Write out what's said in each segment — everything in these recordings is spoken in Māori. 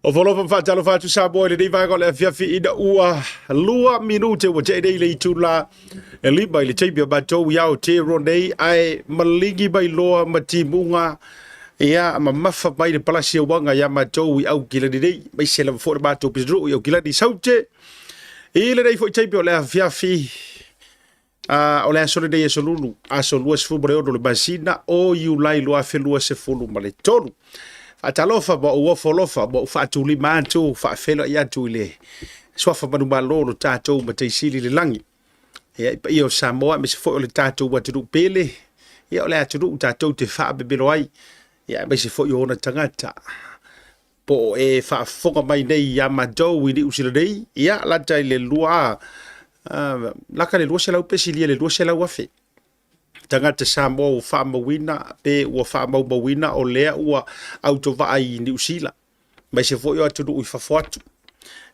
O folo fa talo fa tu Samoa le vai ko le fiafi ida ua lua minute wa te le tula e li bai le tibia ba to ya o te ronei ai maligi bai loa matimunga ia ma mafa bai le palasi wanga ya ma to wi au kila dei bai se la fo ba to pidro yo kila di saute e le dei fo tibia le fiafi o le solo dei solulu a solo sfu breo do le basina o you lai lo a felu se fulu male tolu atalofa ba o folofa ba fa tuli mantu fa felo ya tuli swafa manu malolo tato ma te sili le langi e io Samoa me se fo le tato wa tu pele ia le atu tato te fa bebelo ai ia me se fo yo na tangata po e fa fonga mai nei ya mado wi ni usile dei ia la tai le lua la ka le lua se la pesili le lua se la wafe tangata Samoa o fa mawina pe o fa mawina o lea ua auto va ai New Zealand mai se fo yo atu u fa fotu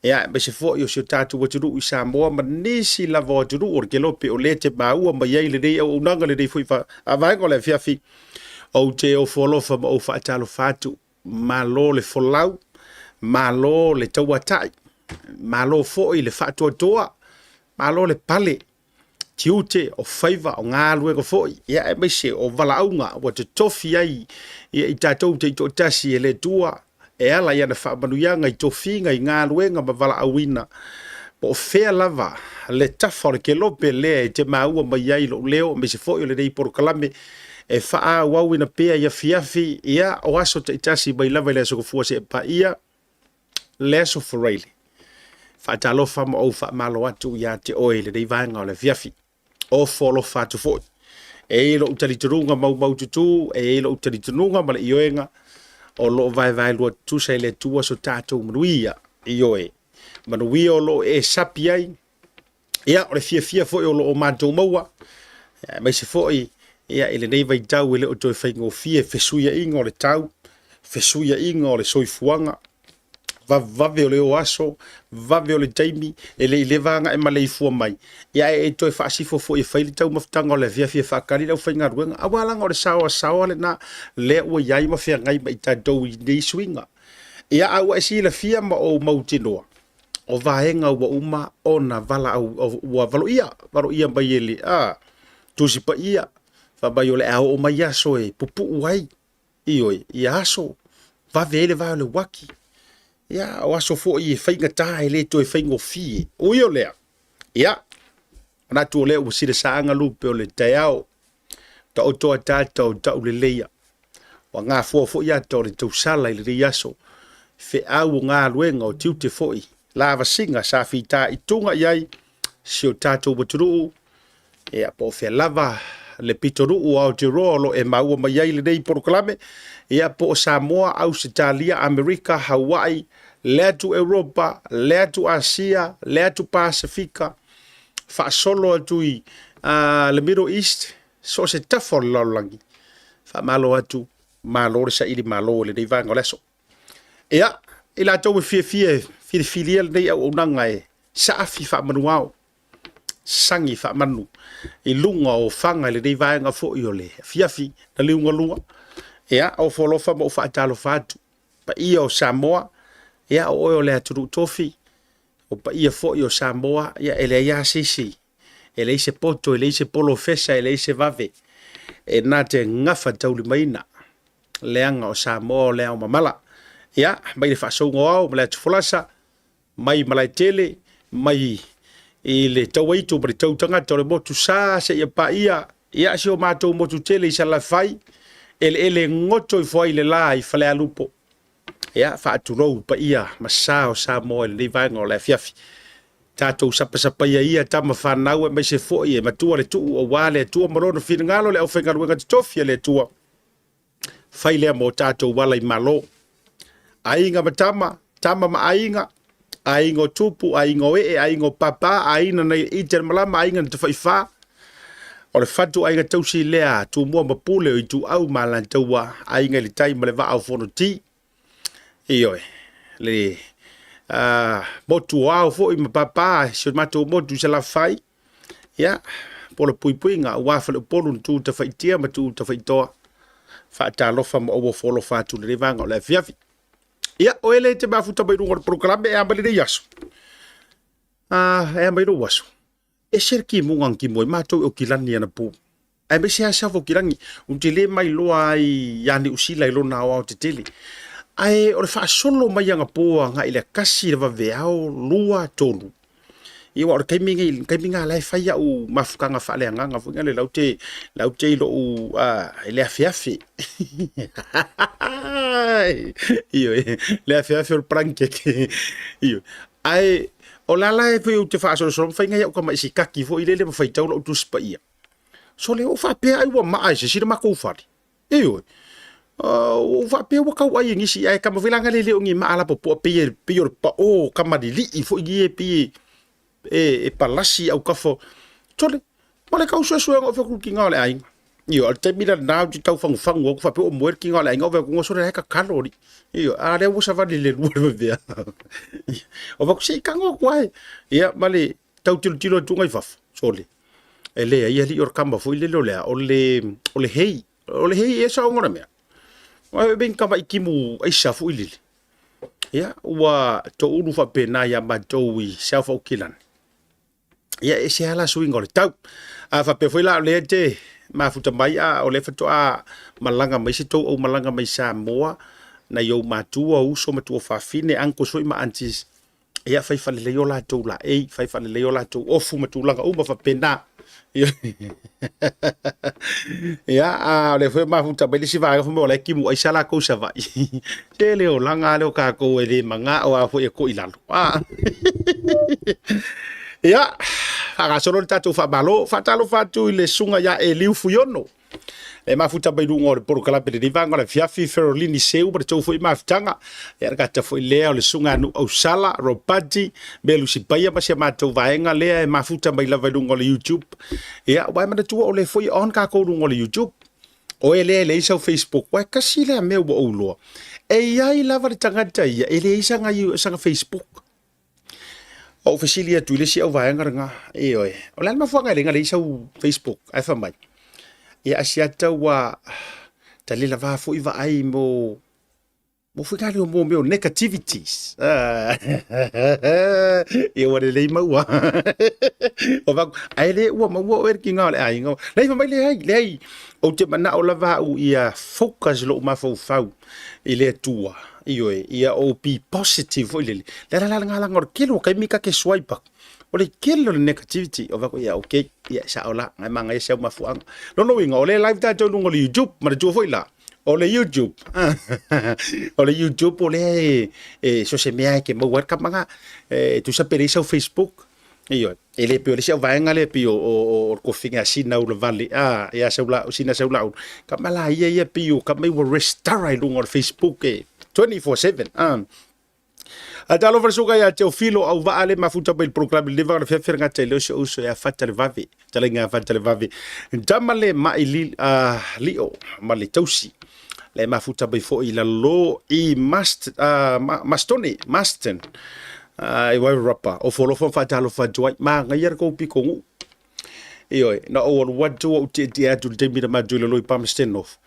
ia mai se fo yo se tatu o tu u Samoa ma nisi la vo tu o ke lope o le te ba ua mai ai le dei o nanga le dei foi fa avai ko le fiafi o te o folo fa o fa talo fatu malo le folau malo le tauatai malo fo i le fatu toa malo le pale tiute o faiva o ngā lue ko foi ia e mai se o valaunga o te tofi ai i tatou te to tasi e le tua e ala ia na whaamanuianga i tofinga i ngā luenga ma valaauina po fea lava le tafa o ke lope lea e te maua mai ai lo leo me se foi o le rei porokalame e faa wawina pea ia fiafi ia o aso te tasi mai lava le aso kufua se pa ia le aso foreile whaatalofa ma o whaamalo atu ia te oe le rei vanga o le fiafi o folo fatu foi e lo utali turunga mau tutu e lo utali turunga ma le ioenga o lo vai lo tu sai le tua so tato manuia ioe manuia o lo e sapi ai ia o le fia foi o lo o matou maua mai se foi ia ele nei vai tau ele o toi faingo fie fesuia ingo le tau fesuia ingo le soifuanga vave o le oaso, vave o le taimi, e le ilevanga e malei fua mai. Ia e toi whaasifo fo i whaili tau maftanga o le via fia whakari lau whainga ruenga. Awalanga o le sawa le na le ua iai ma fia ngai ma i ta dou i nei swinga. Ia aua e si la fia ma o mautinoa. O vahenga ua uma o na vala au ua valo ia mai ele. Tusi pa ia, whabai o le ao o mai aso e pupu uai. Ioi, ia aso, vave ele vai o le waki. Ia o aso fo i whainga tae le to e whaingo fie. Ui o lea. Ia. Ana tu o lea ua sire saanga lupe o le teao. Ta o toa tātou ta u le leia. Wa ngā fo ia ta o le tau sala i le rei aso. Fe au ngā luenga o tiute fo i. Lava singa sa fita i tunga iai. Si o tātou baturu. Ia po fe lava le Pitonuu o Aotearoa e maua mai ai le nei porokalame ia po Samoa, Australia, Amerika, Hawaii, le atu Europa, le atu Asia, le atu Pasifika, whaasolo atu i le Middle East, so se tafo laulangi. Wha malo atu, malo le sa ili malo le nei vanga leso. Ia, ila tau me fie filia le nei au unanga e saafi wha manuao. Sangi fa manu i lunga o fanga le dei vaenga fo i ole fiafi na lunga ia o folofa mo fa talo fatu pa ia o Samoa ia o le atu tofi o pa ia fo i o Samoa ia ele ia sisi ele se poto ele se polo fesa ele se vave e na te ngafa tauli maina leanga o Samoa le o mamala ia mai le fa songo au le atu folasa mai malai tele mai i le tauaitu ma le tautanga tau le motu sa se ia pa ia si o mātou motu tele i sa la fai ele ngoto i fwai le la i fale alupo ia whaaturou pa ia ma sa o Samoa le vaenga o le fiafi tātou sapa ia tama whanau e mai se fwoi e matua le tuu o wale tua marono whina ngalo le au whengaruenga titofia le tua fai lea mo tātou wala i malo ainga matama tama ma aingo tupu, aingo aingo papa, aina na iter malama, ainga na tawhaifa. O le fatu ainga tausi lea, tu mua mapule o i tu au malan taua, ainga le taima le waa au fono ti. Ioi, le motu au fo i ma papa, si o mato motu se la fai. Ia, polo pui nga, wafale polo tu tawhaitia ma tu tawhaitoa. Whaata lofa ma owo folo fatu le revanga o le fiafi. ia o ele te mafuta bai rungo program e ambali de yaso e ambai do waso e ser ki mungang ki moi matou o kilani ana pu ai be sia sia fo kirangi un tele mai lo ai yani usila ilo na o te tele ai o le fa solo mai anga po nga ile kasi va veao lua tolu i wa kaiminga lai fai au mafukanga fa le nga fu ngale laute lo u ile afiafi io le afiafi o pranke io ai o la lai fu te fa solo so fai nga o kama isi kaki fo ile le fai tau lo tu spa ia so le o fa pe ai wa ma ai se ma ko fa io o fa pe wa ka wa yin isi ai kama vilanga le o ngi ma ala po pe pa o kama di li fo gi e palasi au kafo tole pole ka uso so ngo fa ku kinga le ai io al te mira na di tau fang o fa pe o mo kinga le ai ngo ko so re ka kalori io a le wo sa va le lu ve o va ku sei ka ngo kwai ia male tau tilo tu ngai fa sole ele ia li or kamba fo ile lo le o le hei e sa ngora me wa ben kamba ikimu ai sa fo ile ia wa to unu fa pena ya madowi sa fo kilan ia e se ala swing o le tau a fa pe foi la le te ma futa mai a o le fato a malanga mai se to o malanga mai Samoa na yo matua uso matua fa fine anko so ma antis ia fai fa le yo la to la e fai fa le yo la to ofu matulanga uma fa pena ia a le foi ma futa mai si va mo le kimu ai sala ko sa vai te le o langa le o ka ko e le manga o a fo e ko ilalo ia aga solo tatu fa balo fatalo fatu le sunga ya e liu fuyono e mafuta bai lungo le por kala pe de vanga la fiafi ferolini seu per tau foi mafutanga e ga ta foi le le sunga no ausala ropati belu si paia ma se matou vaenga le e mafuta bai la vai lungo le YouTube ia wa ma tu o le foi on ka ko lungo le YouTube o ele so Facebook wa kasi le me o lo e ia i lava tanga tai ele isa nga Facebook o ofisilia tu le si au vaenga nga e oi o la ma fuanga le nga le so Facebook ai fa mai ia asiata wa talila va fo iva ai mo fui kali mo meu negativities e o le mau o va ai le o mau o erki nga le ai nga le mai le o te mana o lava u ia focus lo ma fo fau ile tua ia o be positive o le la nga ngor kilo kai mika ke swipe o le kilo le negativity o va ko ia okay ia sa ola ngai manga ia sa ma fuang no winga o le live da jo lungo le YouTube ma jo foi la o le YouTube o le YouTube o le so se mea ke mo work manga tu sa pere sa Facebook ele pe le sa vaenga le pe o ko finga sina o le vale ia sa la sina sa la ka mala ia pe o ka mai wo restore lungo Facebook 24/7 Atalo versuga ya teu filo au va ale mafuta pel program le va fer nga tele so ya fatale vave tele nga fatale vave damale mai lio male tausi le mafuta be fo ila lo I maston I wa rapa o folo fo fatalo fa joy ma nga yer ko pikongu na o watu o te atu te mira ma jolo lo pam stenof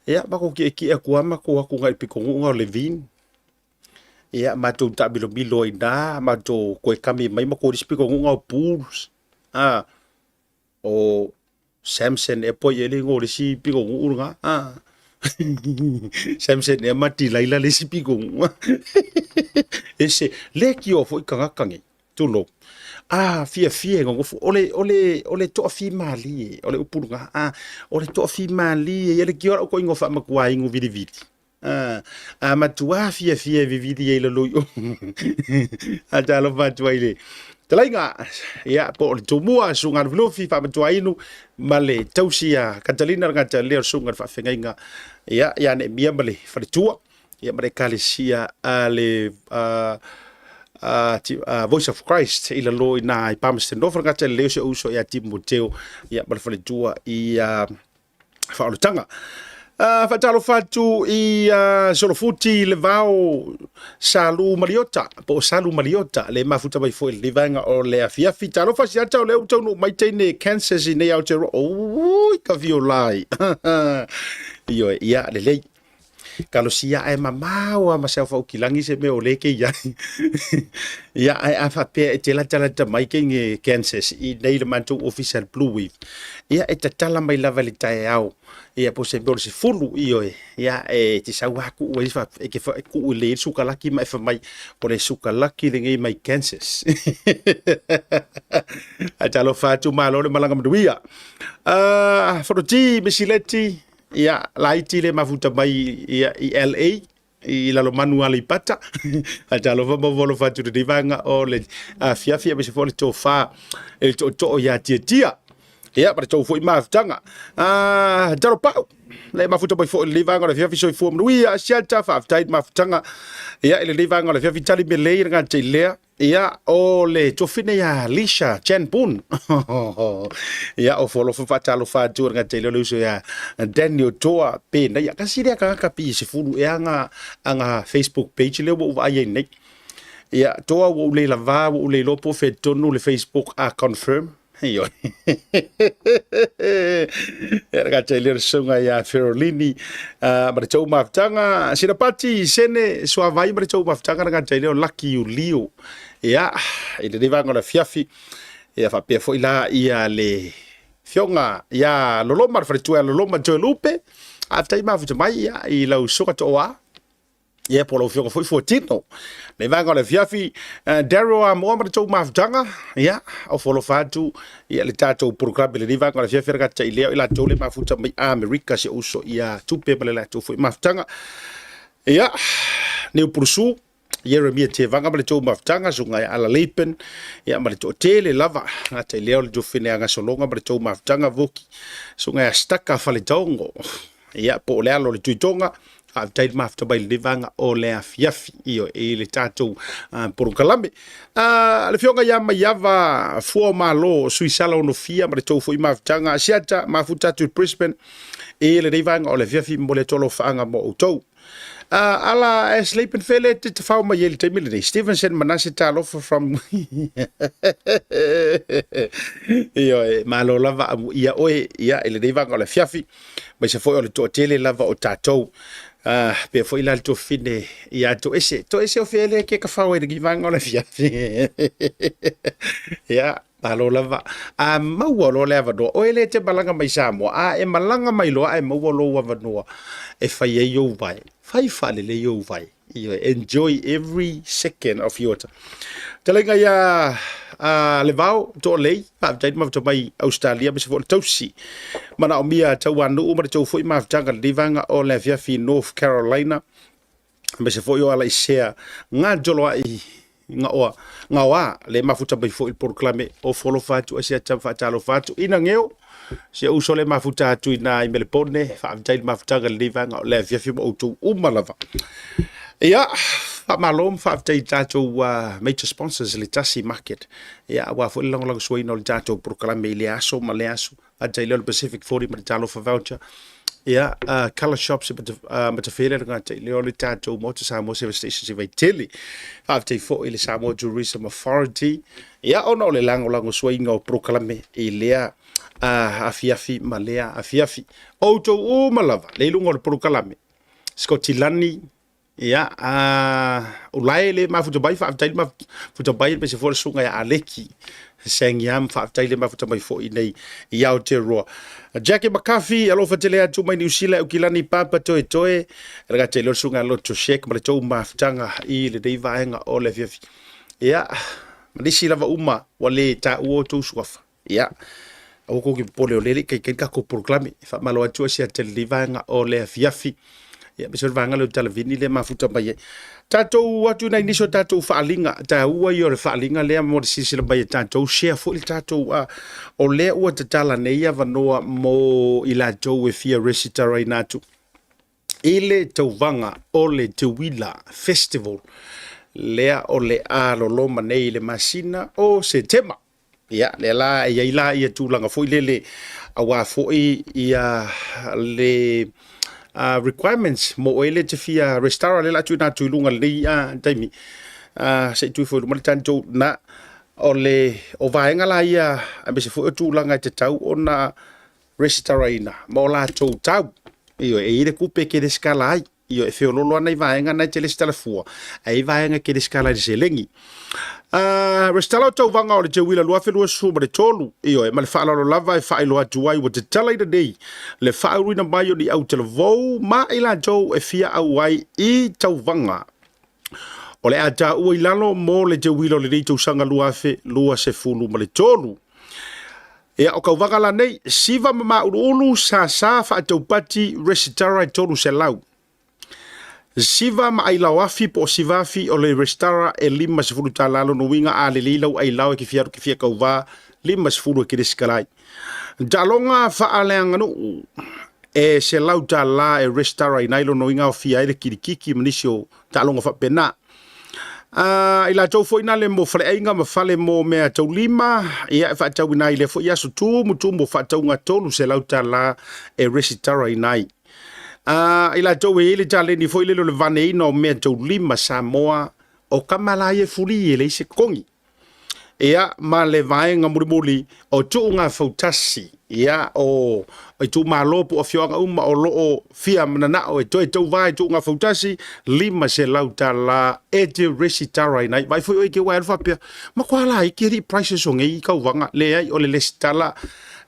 ya ba ko ki aku ama ko aku ngai pikongu nga le vin ia matou tabilobilo ina matou koe kami mai mako dispiko ngunga pools o Samson e po ele ngore si piko ngunga Samson e mati laila le si piko ese leki o foi kanga kangi tulo fia ngongo ole to fi mali ole upurunga ole to fi mali ele ki ora ko ingofa makwa ingo vidi matua fia vividi e lo yo atalo matua ile talainga ya po to mua sunga vlo fi fa matua inu male tausia Catalina ngata le sunga fa fenga ya ne mia male fa tua ya mare kalisia ale Voice of Christ ila lo na pamsten do ngata le so uso ya Timoteo ya male fa tua fa olutanga fatalo fatu I solofuti le vao salu mariota po salu mariota le mafuta mai foi le vanga o le afia fitalo fasi ata le utonu mai tene cancers I nei autero ka violai ia le kalau sia ai mamau ma sa fa kilangi se me ole ke ya ya ai afa pe te la tala ta mai ke nge Kansas I nei le mantu official Bluwave ya e tala mai la vali tai au ia po se bol se fulu io ya e ti sa wa ku we fa e ke fa ku le su kala ki mai fa mai po le su kala ki le ngai mai Kansas a talo fa tu malo le malanga mduia for ti misileti ia laiti le mafuta mai ia I LA I lalo manual I pata a talo fa mo volo fa tu de vanga o le fia me se fo le to fa e to ya tia ia para tau foi maftanga taro pau le mafuta mai fo le vanga le fia so fo mduia siata fa aftait maftanga ia le vanga le fia vitali me le nga te le ia o le tofine ya Lisha Chenpun ia o folo fa talo fa tu nga te le so ya Daniel Toa pe na ya kasi dia ka pi se fulu ya nga Facebook page le wo ai nei ia toa wo le lava wo le lopo fe tonu le Facebook a confirm io era te le sunga ya Ferolini ma tau maftanga sina pati sene so vai ma tau maftanga nga te le lucky Leo ia I le vanga la fiafi ia fa pe foi la ia le fionga ia loloma fretua loloma to lupe after ma futa mai ia I la usoka toa ia po lo fionga foi fotino le vanga la fiafi Darrow mo ma to maftanga ia o folo fatu ia le tato programme le vanga la fiafi ga te ile ila to le ma futa mai America se uso ia tupe pale la to foi maftanga ia ne pursu Jeremia te vanga male tau maftanga sunga ala leipen ia male tau tele lava nga te leo le jofine anga solonga male tau maftanga voki sunga staka fale taongo ia po le alo le tuitonga tai mafta bai le vanga o le afiafi io e le tatou por kalame le fionga ya mayava fo malo suisala ono fia male tau foi maftanga siata mafuta tu Brisbane e le vanga o le afiafi mo le tolo fanga mo utou ala slepen fele te fau mai ele te mile Stevenson manase talo from io malo lava ia oe ia ele dei vanga le fiafi mai se foi o le to tele lava o tatou pe foi la to fine ia to ese o fele ke ka fau e de vanga le fiafi ia malo lava mau lo leva do o ele te balanga mai Samoa e malanga mai lo ai mau lo wa no e fai e yo vai fai fale le yo vai you enjoy every second of your time telenga ya levao to lei pa tai ma to mai Australia me se fo tosi mana o mia tawanu o ma to foi ma tanga livanga o le via fi North Carolina me se fo yo ala isia nga jolo ai nga wa le mafuta bai fo il proclame o folo fatu asia tam fatalo fatu ina ngeo se uso le mafuta tu ina i melepone fa tai mafuta ga livanga o le via fi mo tu umalava ia fa malom fa tai tato major sponsors le Tasi Market ia wa fo long long so ino le tato proclame le aso maleaso a tai le Pacific 40 ma talo fa voucher ia ColourShop se ma fere nga tai le tato motor Samoa service station se vai tele fa tai fo ile Samoa Tourism Authority ia ono le lango so ino proclame ile afiafi malea afiafi auto o malava le lungo le proclame Scotilani ia ulai le mafuta bai fa tai mafuta bai pe se for sunga ya aleki sengiam fa tai le mafuta bai fo nei ia o te roa Jackie McCarthy alo fa tele atu mai New Zealand ukilani papa toe rega te lo sunga lo to shake ma to mafutanga I le dei vaenga o le fiafi ia malisi lava uma wale ta uo to swafa ia o ko ki pole le ke ka ko proclame fa malo atu sia te le vaenga o le fiafi ia besor vanga lo televini le mafuta bai tato watu na iniso tato faalinga ta ua yo le faalinga le mo sisi le bai tato share fo il tato o le ua tatala nei ava noa mo ila to e fia resitara inatu ile tauvanga o le Teuila festival lea o le loloma nei le masina o September ia le la ia ila ia tulanga fo ile awa fo ia le requirements mo ele te fia restaurant le la tu na tu lunga le taimi se tu fo mo tanto na ole o vaenga la ia be se fo tu langa te tau ona restaurant mo la tu tau io e ile kupe ke de skala ai io e feololo nei vaenga na te le stala fua ai vaenga ke le skala de selengi restalo tau vanga o le Teuila lua fe lua suma le tolu io e ma le whaalalo lava e whaelo atu ai wa te tala ina nei le whaeruina mai o ni au televou ma ila tau e fia au ai i tau vanga o le ata ua i lalo mo le Teuila o le nei tau sanga lua fe lua se fulu ma le tolu ia o kau vanga la nei siva ma ulu sa fa tau pati resitara i tolu se lau siva ma ai lau afi po siva afi o le restara e lima se fulu talalo no winga a le lilau ai lau e ki fia kau va lima se fulu e kiri skalai. Dalonga fa aleanga no e se lau tala e restara i nailo no winga o fia e le kirikiki manisio talonga fa pena. Ila tau fo ina le mo fale ainga ma fale mo mea tau lima ia e fa tau ina ile fo ia so tu mo fa tau nga tolu se lau tala e restara i nai. Ila tau e ele tale ni fo ile le vane ina o mea tau lima Samoa o kamala e fuli ele se kongi. Ia ma le vaenga murimuri o tu nga fautasi ia o tu malopo o fioanga uma o loo fia manana o tau vai tu nga fautasi lima se lauta la e te resitara i nai vai foi o ke wa alfa pia ma kwala i kiri prices o ngai kau vanga le ai o le lestala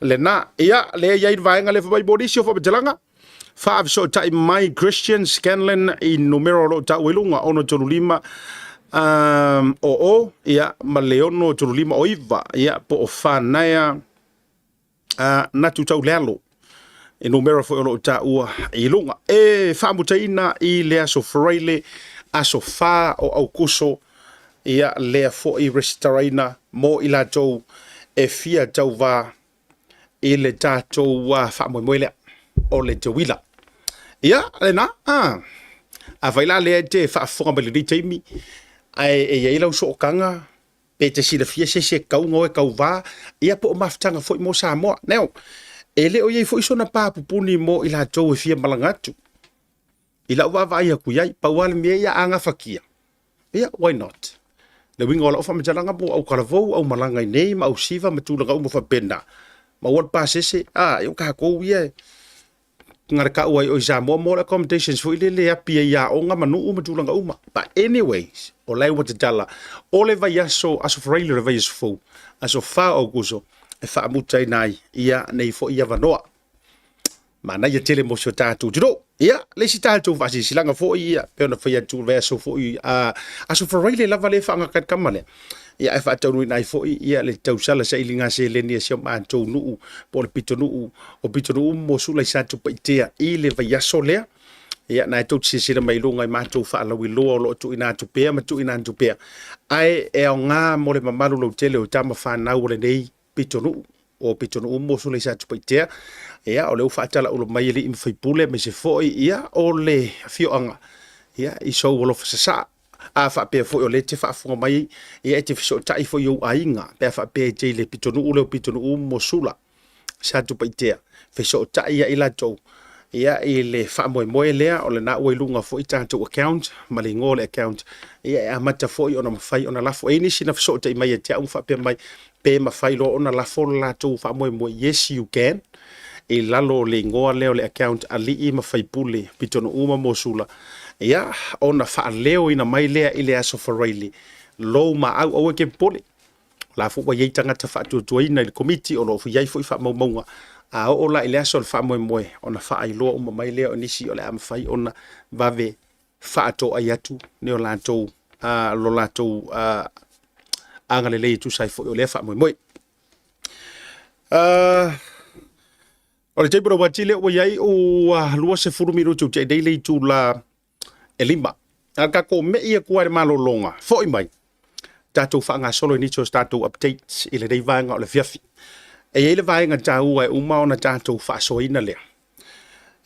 le na ia le ai vaenga le vai body show fa jalanga fa so tai my Christian Scanlan i numero lo ta welunga ono tolu lima ia ma leono tolu lima o iva ia po o whanaya na tu tau lealo e numero fo o ta ua i lunga e whamutaina i lea so freile a so wha o au kuso ia lea fo i restaraina mo i la tau e fia tau va i le tātou whamoemoelea o le Teuila ia le na a vaila lea te whaafonga me le ni teimi ai e lau so kanga pe te sila fia se kau ngoe kau va ia po maftanga foi mo Samoa neo ele o ye foi so na pa pupuni mo ila tou e fia malangatu ila wa va ia ku yai pa wal me ia anga fakia ia why not le winga ola fa majalanga po au kalavou au malanga nei ma au siva ma tulanga mo fa penda ma wal pa se yo ka ko ia ngara ka ua o Samoa mo accommodations fo ile le apia ia o nga manu uma tulanga uma but anyways o lai wata tala o le vai aso freile le vai aso fo aso fa o guso e fa mutai nai ia nei fo ia vanoa mana ia tele mo so tatu tiro ia le si tatu va si silanga fo ia pe ona fa ia tu vai aso fo aso freile la vale fa nga kat kamale ia e fa tau nai fo ia le tau sala sa ilinga se le ni se ma tau nu po le Pitonuu o Pitonuu mo sula sa tu paitea i le vai aso le ia na tau se mai lunga ma tau fa la wi lo lo tu ina tu pe ma tu ina tu pe ai e nga mo le mamalu lo tele o tama fa na o le nei Pitonuu o Pitonuu mo sula sa tu paitea ia o le fa tala o mai le infai pule me se fo ia o le fio anga ia i so wo lo fa sa a fa pe fo o le te fa fo mai ia te so tai fo yo ainga pe fa pe te le Pitonuu mo sula sa tu paitea fe so tai ia ila to ia i le fa mo lea o le na o lunga fo i tanto account ma le ngole account ia a mata fo i ona mafai ona la fo e ni sina so tai mai te un fa pe mai pe mafai lo ona la fo la to fa mo yes you can e lalo le ngoa leo le account ali i mafai pule Pitonuu mo sula ia ona fa leo ina mai lea ile aso freile lo ma au ke pole la fo wa ye tanga ta fa tu ina le committee o lo fu yai fo fa mo a o la ile aso fa mo ona fa ai lo o mai lea onisi o le am fai ona vave fa to ayatu ne o la to lo la to anga le tu sai fo o le fa mo o le tei pro watile o yai o lua se furu miro tu te daily tu la elimba aka ko me ia ko ar malolonga foi mai tatou fa nga solo ni cho tatou updates ile dei vanga o le fiafi e ile vanga tau e uma ona tatou fa so ina le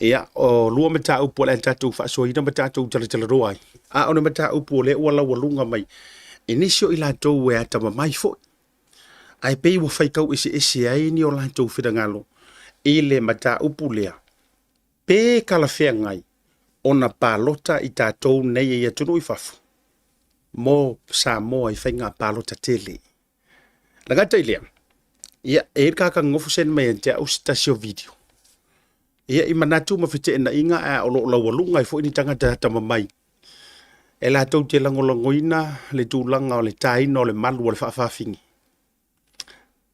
ia o lua mata u po le tatou fa so ina mata tatou tala roai a ona mata u po le wala walunga mai inisio ila tou e ata mai foi ai pe wo fai kau isi ai ni o la tou fidangalo ile mata u pulea pe kala fea ngai ona palota i tātou nei e tunu i fafu. Mo Samoa i whainga palota tele. Lagata i lea. Ia, e kaka ngofu sen mai te au stasio video. ia I manatu mawhite na inga o lo lunga I fo ini tangata tamamai. E la tau te langolongoina le tūlanga o le taina o le malu o le whaafafingi.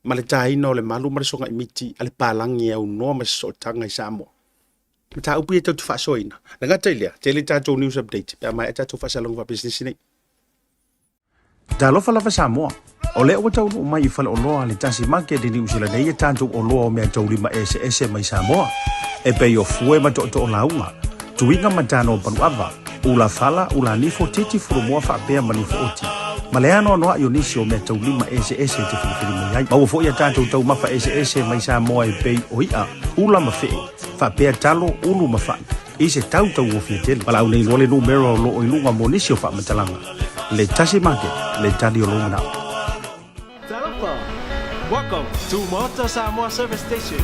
Ma le taina o le malu ma le songa imiti a le pālangi au noa ma se tanga I Samoa. Ma ta upi e tau tu whaasoina. Na ngata ilia, te le tātou news update. Pea mai e tātou whaasalonga wa business nei. Ta lofa lava Samoa. O le o tau no mai I whale o loa le Tasi Market ni usila nei e tātou o loa o mea tau lima SS mai Samoa. E pei o fue ma to o launga. Tuinga matano panuava. Ula fala, ula nifo titi furumua whaapea manifo oti. Maleano noa ionisi o mea tau lima SS te whilifili mai ai. Mau fo ia tātou tau mafa SS mai Samoa e pei o ia. Ula mawhee. Whaapea talo, ulu mawhai. Ise tau tau o fiatele. Palau nei lole numero lo o ilunga monisi o whaamatalanga. Le Tasi Market, le tali o longa nao. Welcome to Maota Samoa Service Station.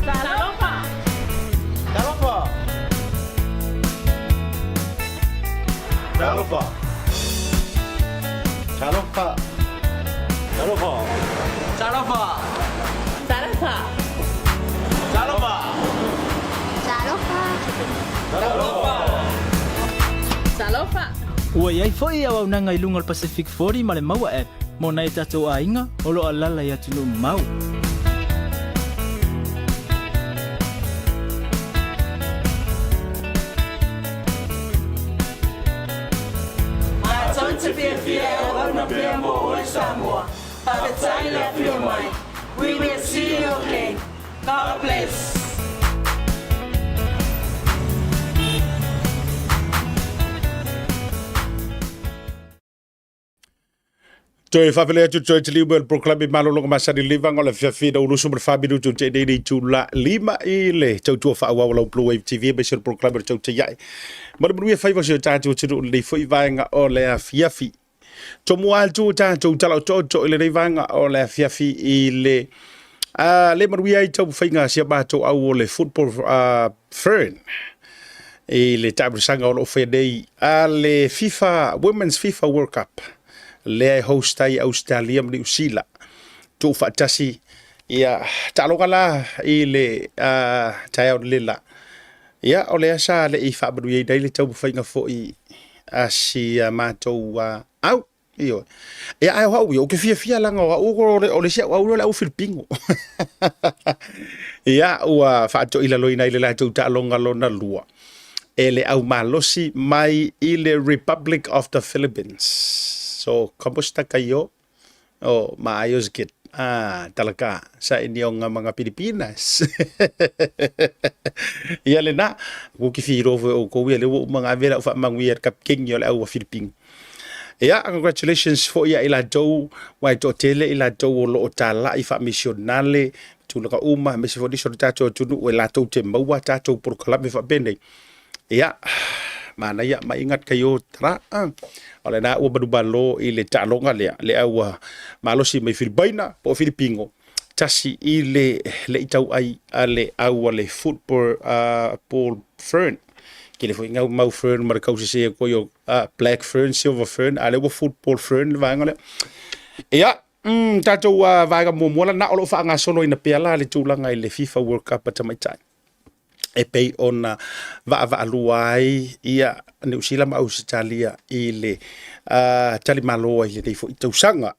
Talofa. Talofa. Talofa. Talofa. Talofa. Talofa. Talofa. Talofa. Talofa. Talofa. Ua iai foi au nanga I lunga Pacific 40 ma le maua app. Mo nei tatou ainga, o lo alala I atu no mau. We will see you again. God bless. Toi whawhele atu toi te liu proclame malolonga masari livang o le whiawhina urusu mara whabiru tu te nei tu la lima I le tau tua whaawawa lau Bluwave TV me sir proclame tau te iai. Mara manuia whaiwa si o tātou tinu le whai vaenga o le whiawhi. To mua tu tātou talau to le rei vaenga o le whiawhi I le manuia I tau whainga sia mātou au o le football fern. I le tābrusanga o lo whenei le FIFA, Women's FIFA World Cup. Le host ai Australia ma New Zealand tu fatasi ia talonga la I le tai o le la ia o le asa le I fa bru ye dai le tau fainga fo I asia matou au io ia ai ho yo ke fia langa o le sia o le au filipingo ia o fa to ila loina ile la tau talonga lona lua ele au malosi mai I le Republic of the Philippines. So, kamusta kayo? Oh, maayos git. Talaga. Sa inyong mga Pilipinas. Yale na. Kukifiro o kuwi. Lewo mga avera ufa mangwiyar kapking yole au Filipino. Yeah, congratulations for ya ila do. Wai to tele ila do lo otala ifa missionale. Tulaka uma. Mesi fodi so tato tunu ila to te maua tato por kalabi fa bende. Yeah. Mana ya maingat kayo tra ole na ua badubalo I le talonga le au malosi mai Filipaina po Filipingo tasi I le itau ai ale au le football Paul fern kile foi ngau mau fern mar kausi se ko yo black fern silver fern ale wo football fern vanga le ya tato vanga momola na olo fa nga solo ina pela le tulanga I le FIFA World Cup tamaitai e pei ona va aluai ia New Zealand ma Australia I le tali malo I le fo tausanga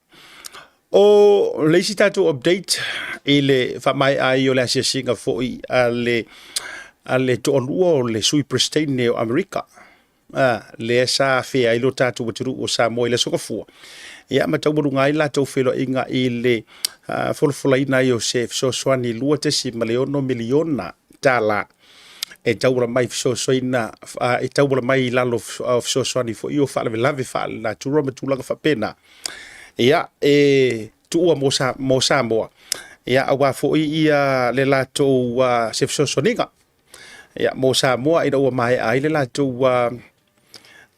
o le sitato update I le fa mai ai o le asia singa fo I ale to o le sui pristine neo America le sa fe ai lo tatu watu o Samoa le soka fu ia ma tau ngai la tau felo inga I le folfolaina yo chef so swani lua te si maleono miliona tala e taura mai soina e taura mai lalo so swani fo io fa lave fa la turo me tulanga fa pena ia e tua mo Samoa ia awa fo ia le lato chef so soninga ia mo Samoa I do mai ai le lato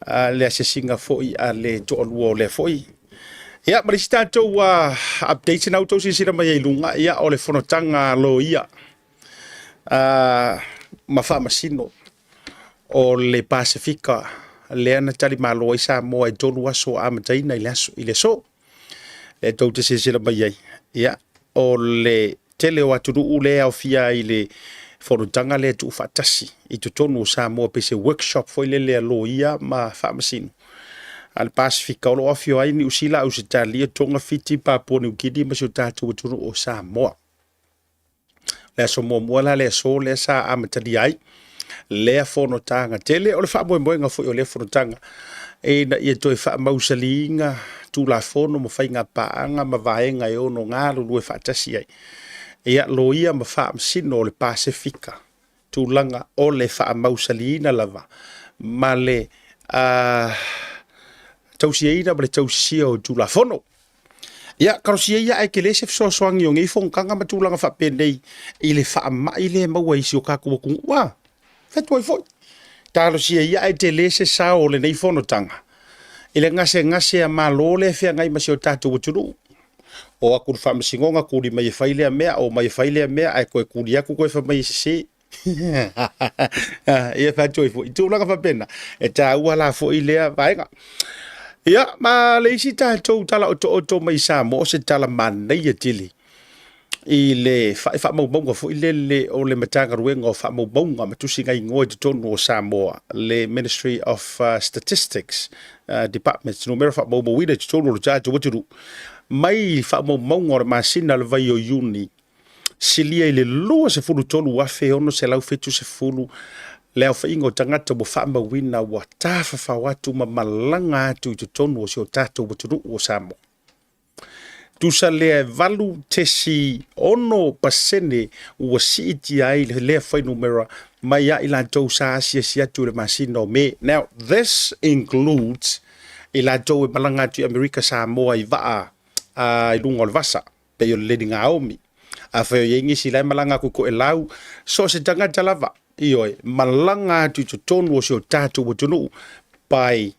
le asinga fo ia le to luo le fo ia marista to update na auto sira mai lunga ia o le fonotanga lo ia mafamasino o le Pasifika le ana tali malo I Samoa I tolu aso amataina I le so le tau te sesela mai ai. Ia, o le tele o aturu ule au fia i le whanutanga le tu whatasi. I tu tonu o Samoa pese workshop foi le alo ia ma whamasinu. Al Pasifika o lo afio ai ni usila au se talia tonga fiti Papua New Guinea ma se tatu o tunu o Samoa. Le so mua la le so le sa amatali ai. Le whanutanga tele o le whamoemoenga foi o le whanutanga. E na ia toi whamausalinga tu la fono mo whainga paanga ma vaenga e ono ngā lulu e whatasi ai. Ia lo ia ma whaamsino o le Pasifika. Tu langa o le whaamausalina lava. Ma le tausiaina ma le tausia o tu la fono. Ia karosia ia ai ke le se fsoasoangi o ngei whongkanga ma tu langa whapenei i le whaamai le maua isi o kakua kungu. Wa, whetuai foi. Talo sia ia ai te le se sao o le nei whanotanga. I le ngase a malo le fea ngai masi o tātou waturu. O aku whamasingonga kuri mai e whailea mea, o mai e whailea mea, ai koe kuri aku koe whamai se. Ia whatoi fo, i tūlanga whapena. E tā ua la fo i lea vaenga. Ia, ma leisi tātou tala o mai Samoa, se tala manei a tili. I le whamaumaunga fo i le o le matanga ruenga o whamaumaunga matusi ngai ngoe te tonu o Samoa, le Ministry of Statistics Departments, no mera whamaumauina te tonu o le tātou waturu. Mai whamaumaunga o le masina le vai o Juni, silia i le lua se fulu tonu wafe ono se lau fetu se fulu, le au whaingo tangata mo whamauina wa tāwhawha watu ma malanga atu i te tonu o se o tātou waturu o Samoa. Tusa lea valu tesi ono pasene ua siiti ai lea whainumera mai a ila tau sa asia si atu le masino me. Now, this includes ila tau e malanga atu Amerika Samoa i vaa i lunga o le vasa pe yo le ngā omi. A whaio yengi si lai malanga ko e lau so se tangata lava ioi malanga atu i tonu o se o tātou o tunu by,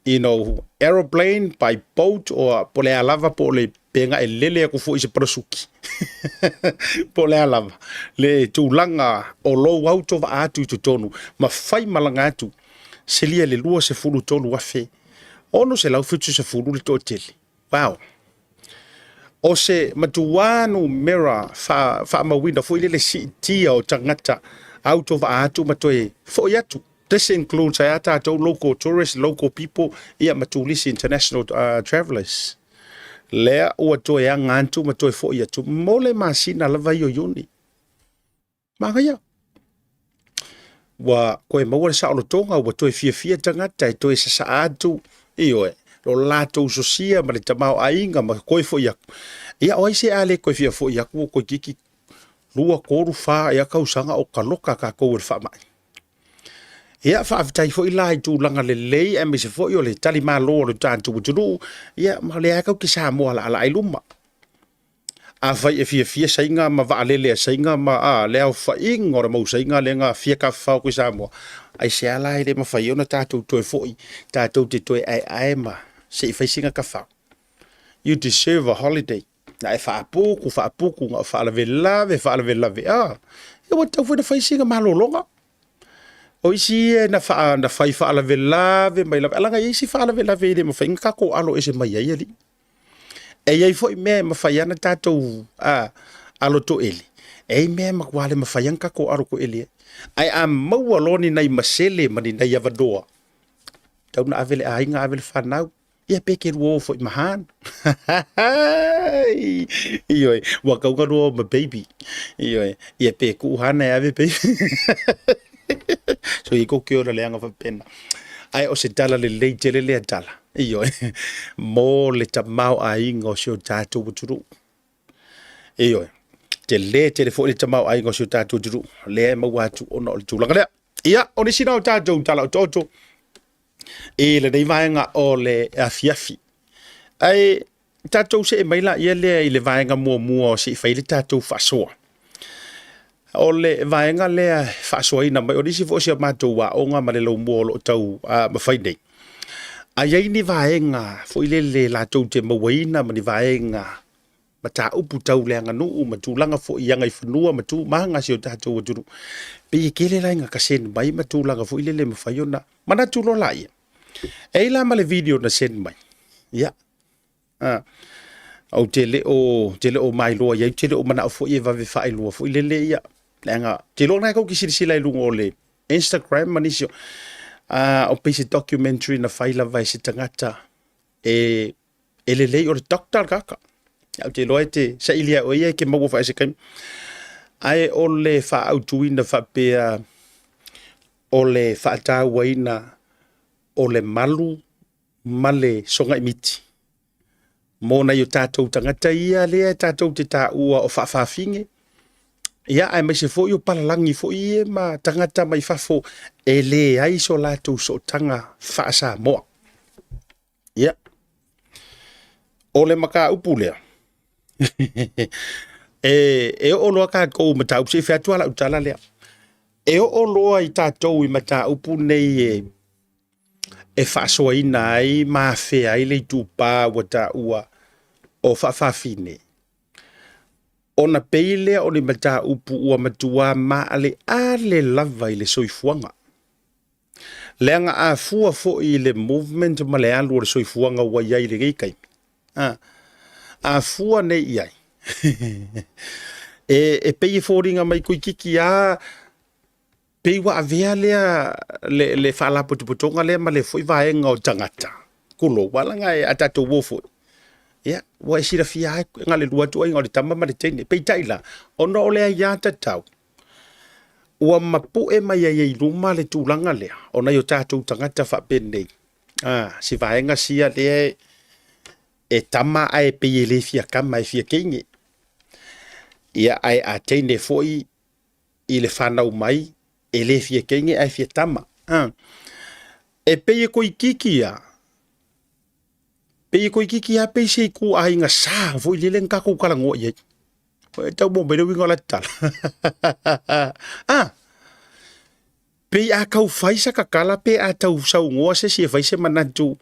you know, aeroplane, by boat, or po le alava po le penga e lele ko fo i se prasuki. Po le alava. Le tūlanga o lo auto va atu i tonu. Ma whai malanga atu. Se lia le lua se fulu tonu wafe. Ono se lau fitu se fulu le tō tele. Wow. O se matuanu mera wha mawina fo i lele si tia o tangata auto va atu matoe fo i atu. This includes local tourists, local people, ia matulisi international travelers. Lea ua toe a ngantu ma toe fo ia tu mole masina lava i o Juni. Mangaya. Wa koe maua le saolo tonga ua toe fia tangata e toe sasa atu ioe. Lo lato usosia ma le tamau ainga ma koe fo ia. Ia oai se ale koe fia fo ia koe kiki lua koru faa ia kausanga o kaloka ka koe wha mai. Ia whaafitai fo i lai tūlanga le lei e me se fo i o le tali maa loa le tātou uturu. Ia ma le akau ki Samoa ala ai luma. A whai e fia sainga ma waa lele a sainga ma le au whainga ora mau sainga le ngā fia ka whao ki Samoa. Ai se ala e le ma whai ona tātou toe fo i. Tātou te toe ai ma se i whaisinga ka whao. You deserve a holiday. Na e whaapuku ngā whaalawe lave. Ia wa tau whai whaisinga ma lolonga. O isi na whai whaalawe lave mai lave. Alanga isi whaalawe lave le ma whainga kako alo ese mai ai ali. E iai fo i mea ma whai ana tātou alo to eli. E mea ma kuale ma whai ana kako alo ko eli. Ai a maua loni nei masele mani nei avadoa. Tau na avele a inga avele whanau. Ia peke ruo fo i mahan. Ioi, wakaunga ruo ma baby. Ioi, ia peke uhana e ave baby. So i ko ke ora leanga fa pena. Ai o se tala le lei tele le tala. Iyo mo le tamau a ingo se tātou uturu. Iyo te le fo le tamau a ingo se tātou uturu. Le mau atu ona o le tūlanga lea. Ia o le sina o tātou tala o toto. E le nei vaenga o le afiafi. Ai tātou se e maila ia lea i le vaenga mua o se i whaile tātou whasoa. O le vaenga lea whasoaina mai o nisi fo se mātou wa onga ma le lau mua o lo tau ma whainei. A iai ni vaenga fo i le lātou te mawaina ma ni vaenga ma tā upu tau leanga nuu ma tūlanga fo i anga i whanua ma tū mahanga si o tātou aturu. Pe i kele lainga ka sen mai ma tūlanga fo i le ma whaiona ma na tūlo lai. E la ma le video na sen mai. Ia. au te le o mai loa ia te le o mana fo ia va ve fa loa fo le ia lenga te lo na ko ki sila lungo le Instagram manisio o pese documentary na faila vai se tangata le o doctor kaka au te lo te sa ilia o ia ke mago fa se kan ai o le fa autuina fa pe o le fa ta waina o le malu male songa imiti mo na yo tatou tangata ia le tatou te ta ua o fa finge ia ai mai se fo yo palalangi fo ie ma tangata mai fafo ele ai so latou so tanga fa Samoa ia o le maka upulea o loa ka ko mata se fa tuala utala le o loa i tatou i mata upu nei fa soina ai ma fe ai le tupa wata ua o fa fine ona peile o le mata upu ua matua ma ale lava i le soifuanga leanga a fua fo i le movement ma le alu o le soifuanga ua iai le geikai a fua nei iai pei fōringa mai kui kiki a pei wa avea le whala putuputonga lea ma le foi vaenga o tangata kulo walanga atato wofo ia wa sira fia nga le lua tu ai ngole tama ma le tene pei taila ona ole ia tatau ua mapu e mai ai luma le tulanga lea ona yo tatou tangata fa pene si vaenga sia le tama ai pei le fia kama e fia kenge ia ai atene foi i le whanau mai ele fia kenge ai fia tama e pei ko ikikia pei ko ikikia pei se ku ai nga sa foi le lenka ko kala ngo ye tau mo bele winga la tal pei a kau faisa ka kala pe a tau sau ngo se se faisa manatu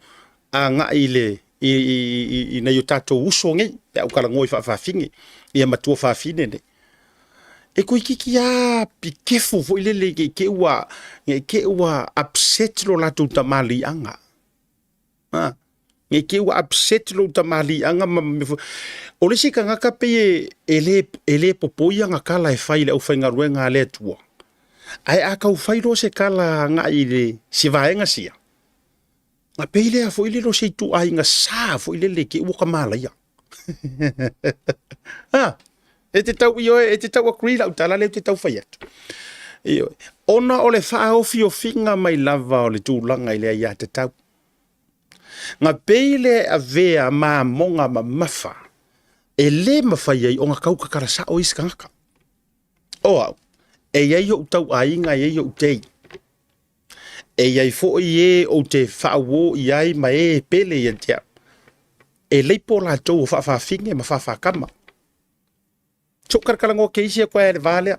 nga ile i na yo tato uso ngai pe au kala ngo fa fingi ia matua fa fine ne e ko ikikia pi kefu foi le ke wa upset lo la tu tamali anga ke wa upset lo tamali anga o le sika ngaka pe ele popoia nga kala e fai le au fai ngaruenga le tua ai aka u fai lo se kala nga ile si vaenga sia nga peile a foi le lo se tu ai nga sa foi le ke wa kamala ia e te tau io e te tau akri la utala le te tau fai atu io ona o le faa ofi o finga mai lava o le tūlanga i lea ia te tau nga peile a vea ma monga ma mafa e le mawhai ai o nga kau kakarasa o iska ngaka o au e iei o tau ainga e iei o tei e iei fo i e o te whaawo i ai ma e pele i antia e leipo la tau o whaafinge ma whaafakama so karkalango keisia kwa e vale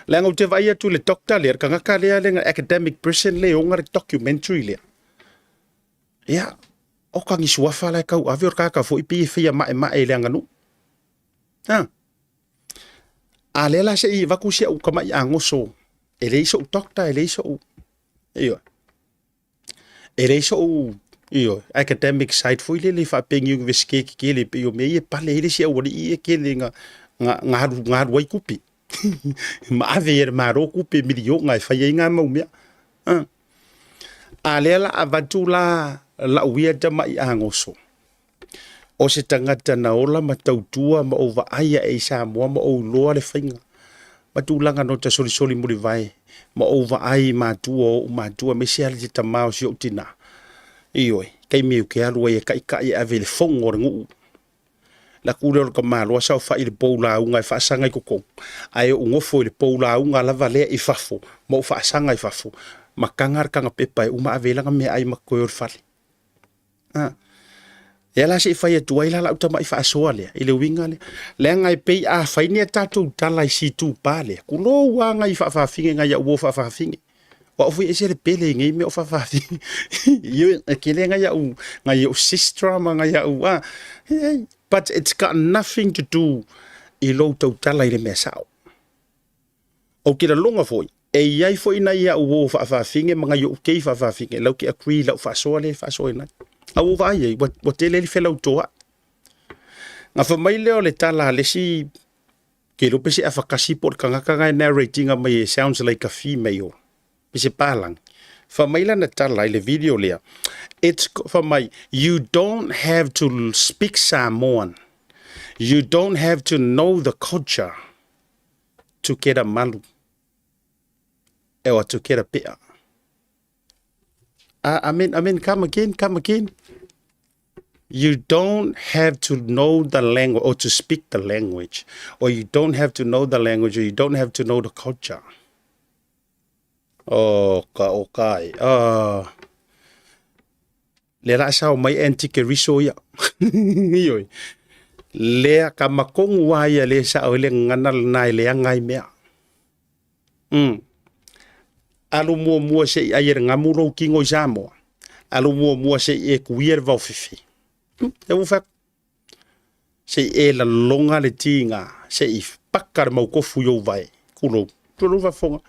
lenga o te vai atu le doctor le ka ngaka le lenga academic person le o ngare documentary le ia o ka ngi suafa la kau ave o ka fo ipi fia ma e lenga nu a le la se i vakusia u kama i angoso e le so doctor e le so io academic side fo le fa pengi university ke le pe o me e pale le sia o i ke le nga wai kupi ma ave ma ro kupi milio nga fa ye nga mo mea a le la avatula la uia ta mai angoso o se tangata na ola ma tautua ma ova aia e Samoa ma o loa le fainga ma tulanga no ta soli muri vai ma ova ai ma tua me se ale te tamao si o tina ioi kai meu ke alu e kai ave le fongo ngu la kule o ka malo sa fa ile poula unga fa sanga i koko ai o ngofo ile poula unga la vale i fafo mo fa sanga i fafo makangar kanga pepa uma avela me ai makoyor fale ela se fa ye tuaila la utama i fa soale ile winga le ngai pe a fa ni tatu tala si tu pale kulo wanga i fa finge nga ya wo fa finge wa fu ese le pele ngai me o fa yo kele nga ya u nga yo sister ma nga ya u but it's got nothing to do i lo tala ile mesao o kira longa foi e iai foi na ia u fa finge mga yo ke fa finge lo ki akri lo fa soale na au vai what tele le fela utoa Nga whamai leo le tala le si ke lo pese afakasi pot kangaka narrating mai sounds like a female. Pese palang. Whamai la na tala le video lea. It's whamai, you don't have to speak Samoan. You don't have to know the culture to get a malu. Or to get a pea. I mean, come again. You don't have to know the language or to speak the language, or you don't have to know the language, or you don't have to know the culture. Oh, okay. Le la sao mai antique riso ya. Yoi. Le ka makong wa ya le sa o le nganal nai le ngai mea. Alu mua se ayer ngamuro kingo Samoa. Alu mua se e kuier va fifi. E u fak. Se e la longa le tinga, se i pakar mau kofu yo vai. Kulo. Kulo va fonga.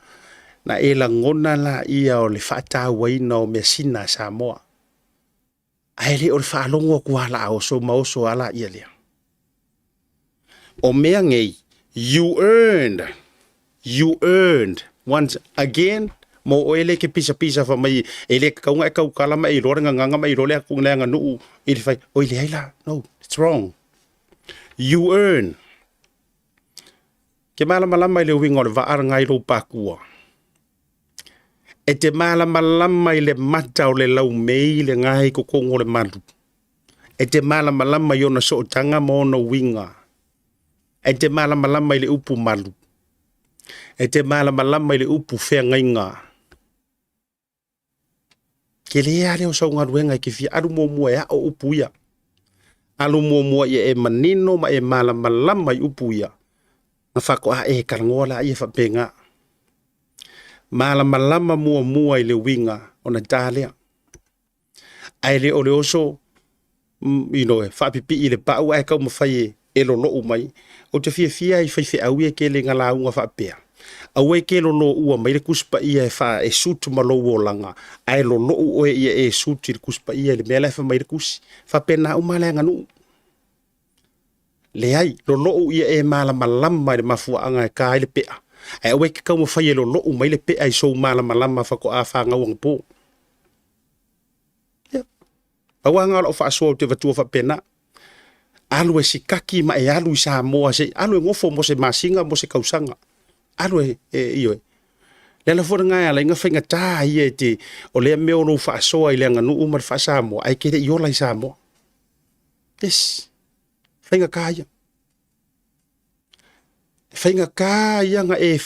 Na e la ngona la ia o le fata wai no me sina Samoa. Ai le o le fa longo kwa la o so mau so ala ia le. O mea ngei, you earned once again. Mo oele ke pisa fa mai ele ka unga ka kala mai ro nga mai ro le ku nga nu il fai oile ai no, it's wrong. You earn ke mala mai le wingo va ar ngai ro pakua e te mala mai le mata o le lau mei le ngai ko kongo le malu e te mala mai ona so tanga mo no winga e te mala mai le upu malu e te mala mai le upu fe ngainga. Ke le ale o saunga ruenga ke fi alu mo ya o upuia. Alu mo ya e manino ma e malama i upuia. Nga whako a e karangola i e whapenga. Malama mua i le winga o na dalea. Ai le o le oso, whapipi i le pau ai kau mawhai e lo umai. O te fia i whaife au e ke le ngala unga whapea. Awe ke lo ua mai le kuspa ia fa e sutu malo o langa ai lo o ia e sutu le kuspa ia le mele fa mai le kus fa pena o mala nganu le ai lo ia e mala malama le mafu anga ka le pe ai awe ke ka mo fa lo mai le pe ai so mala malama fa ko afa nga wang po ya awanga lo fa so te vatu fa pena alu e sikaki ma e alu Samoa se alu ngofo mo se masinga mo se kausanga alo iyo le la fora ngai ala nga fenga ta ie te o le me o no fa so ai le nga no umar fa Samoa ai ke yo lai Samoa yes fenga kaya nga e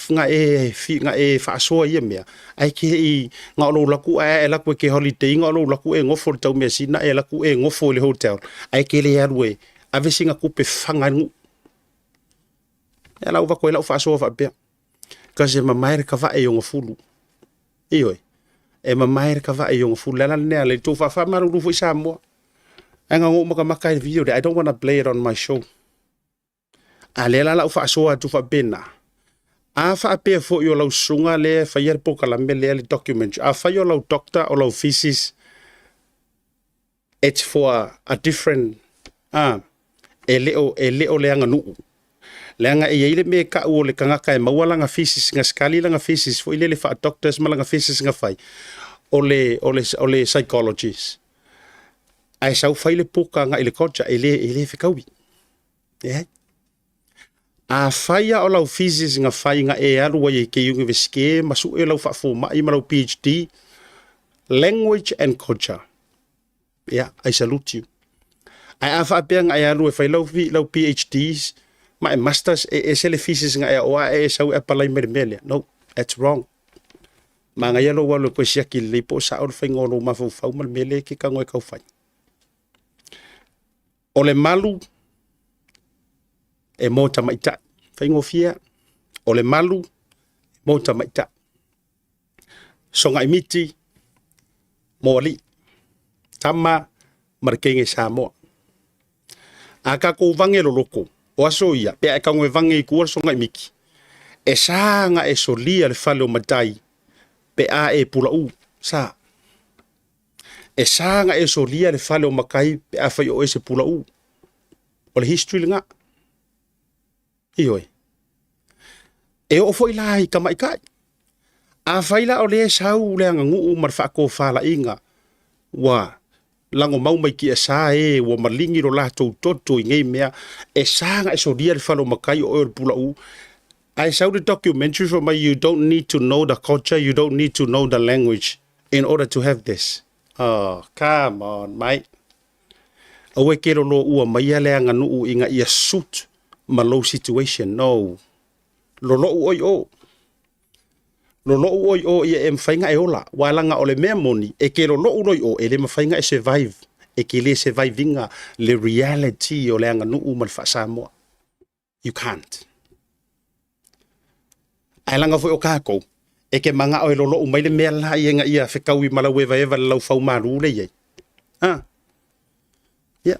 fa so ia me ai ke i nga lo la ku e la ku ke holiday nga lo la ku e ngofo tau me sina e la ku e ngofo le hotel ai ke le arwe ave singa ku pe fanga ngu ela uva ko ela fa so fa pe kasi mamaire ka va e yongo fulu iyo e mamaire ka va e yongo fulu la ne ale to fa maru ru fo Samoa anga ngo maka makai video I don't want to play it on my show ale la fa so tu fa bena a fa pe fo yo la sunga le fa yer po kala mele le document a fa yo la doctor o la offices it's for a different ele o le anga nu Lenga e ile me ka o le kanga kai mawala nga physics nga skali nga physics fo ile le fa doctors malanga physics nga fai o le psychologists ai sau fai le poka nga ile culture ile fikawi a fai o la physics nga fai nga e alu wa ke university masu e la fa fo mai ma PhD language and culture I salute you ai afa pe nga alu e fai la PhDs my masters le physics nga o sau e palai mermele no that's wrong manga yelo walo ko sia ki le po sa o fengo no ma fo mal mele ki ka ngoi ka fa o le malu e mota maita fengo fia o le malu mota maita so nga imiti moli tama markenge Samoa aka ko vangelo loko o aso ia pe ka ngwe vange ku so ngai miki e sa nga e solia le falo matai pe a e pula u sa e sa nga e solia le falo makai pe a fai o ese pula u o le history le nga. Ioi. E o foi lai ka mai kai. A faila o le sau le anga ngu mar fa ko fala inga. Wa lango mau mai ki sa e wa malingi ro la toto ngai mea e sanga e so dia le falo makai o pula u. I saw the documentary from you don't need to know the culture, you don't need to know the language in order to have this. Oh, come on, mate. Awe kero lo ua mai ale anga nu inga ia suit ma low situation. No. Lo oi o. Lo oi o ia em fainga e ola. Walanga ole mea moni. E kero lo oi o ele ma fainga e survive. E ke le survivinga le reality o le anga nu mal fa Samoa. You can't. Ai langa foi o kako. E ke manga o lo umai le mea la ia nga ia fekau I mala weva eva lau fau maru le ye. Ah. Yeah.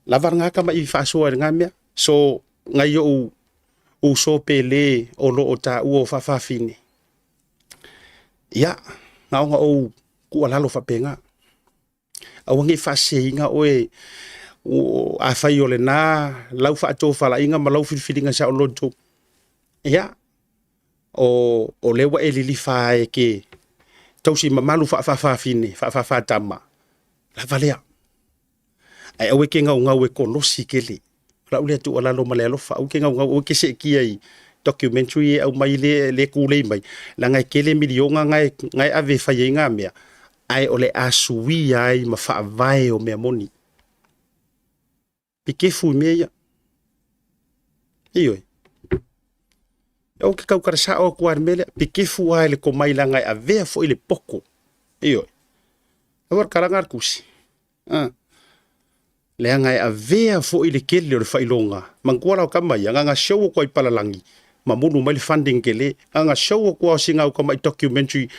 Lavar nga ka mai fa so nga mea. So nga yo o so pele o lo o ta o fa fini. Ya, nga o ku ala lo fa penga. Awangi fa singa oe o a fai ole na lau fa to fa la inga ma lau filinga sa o lonto. Ya. O lewa e lili fa e ke tausi mamalu fa fini, fa tama. La valea. Ai awe ke nga we ko losi kele. La ule tu ala lo malelo fa o ke nga o ke se ki ai documentary au mai le kule mai. La ngai kele milionga ngai ave fa yenga mea. Ai ole asui ai ma fa vai o mea moni. Pike fu mea. Ioi. O ke kau karasa o kuar mele pike fu ai le ko mai la ngai ave fo ile poko. Ioi. Awar karangar kusi. Le ngai avea fo ile kele o failonga mangkuala o kamai nga show ko I palalangi mamunu mai funding kele nga show ko singa ko mai documentary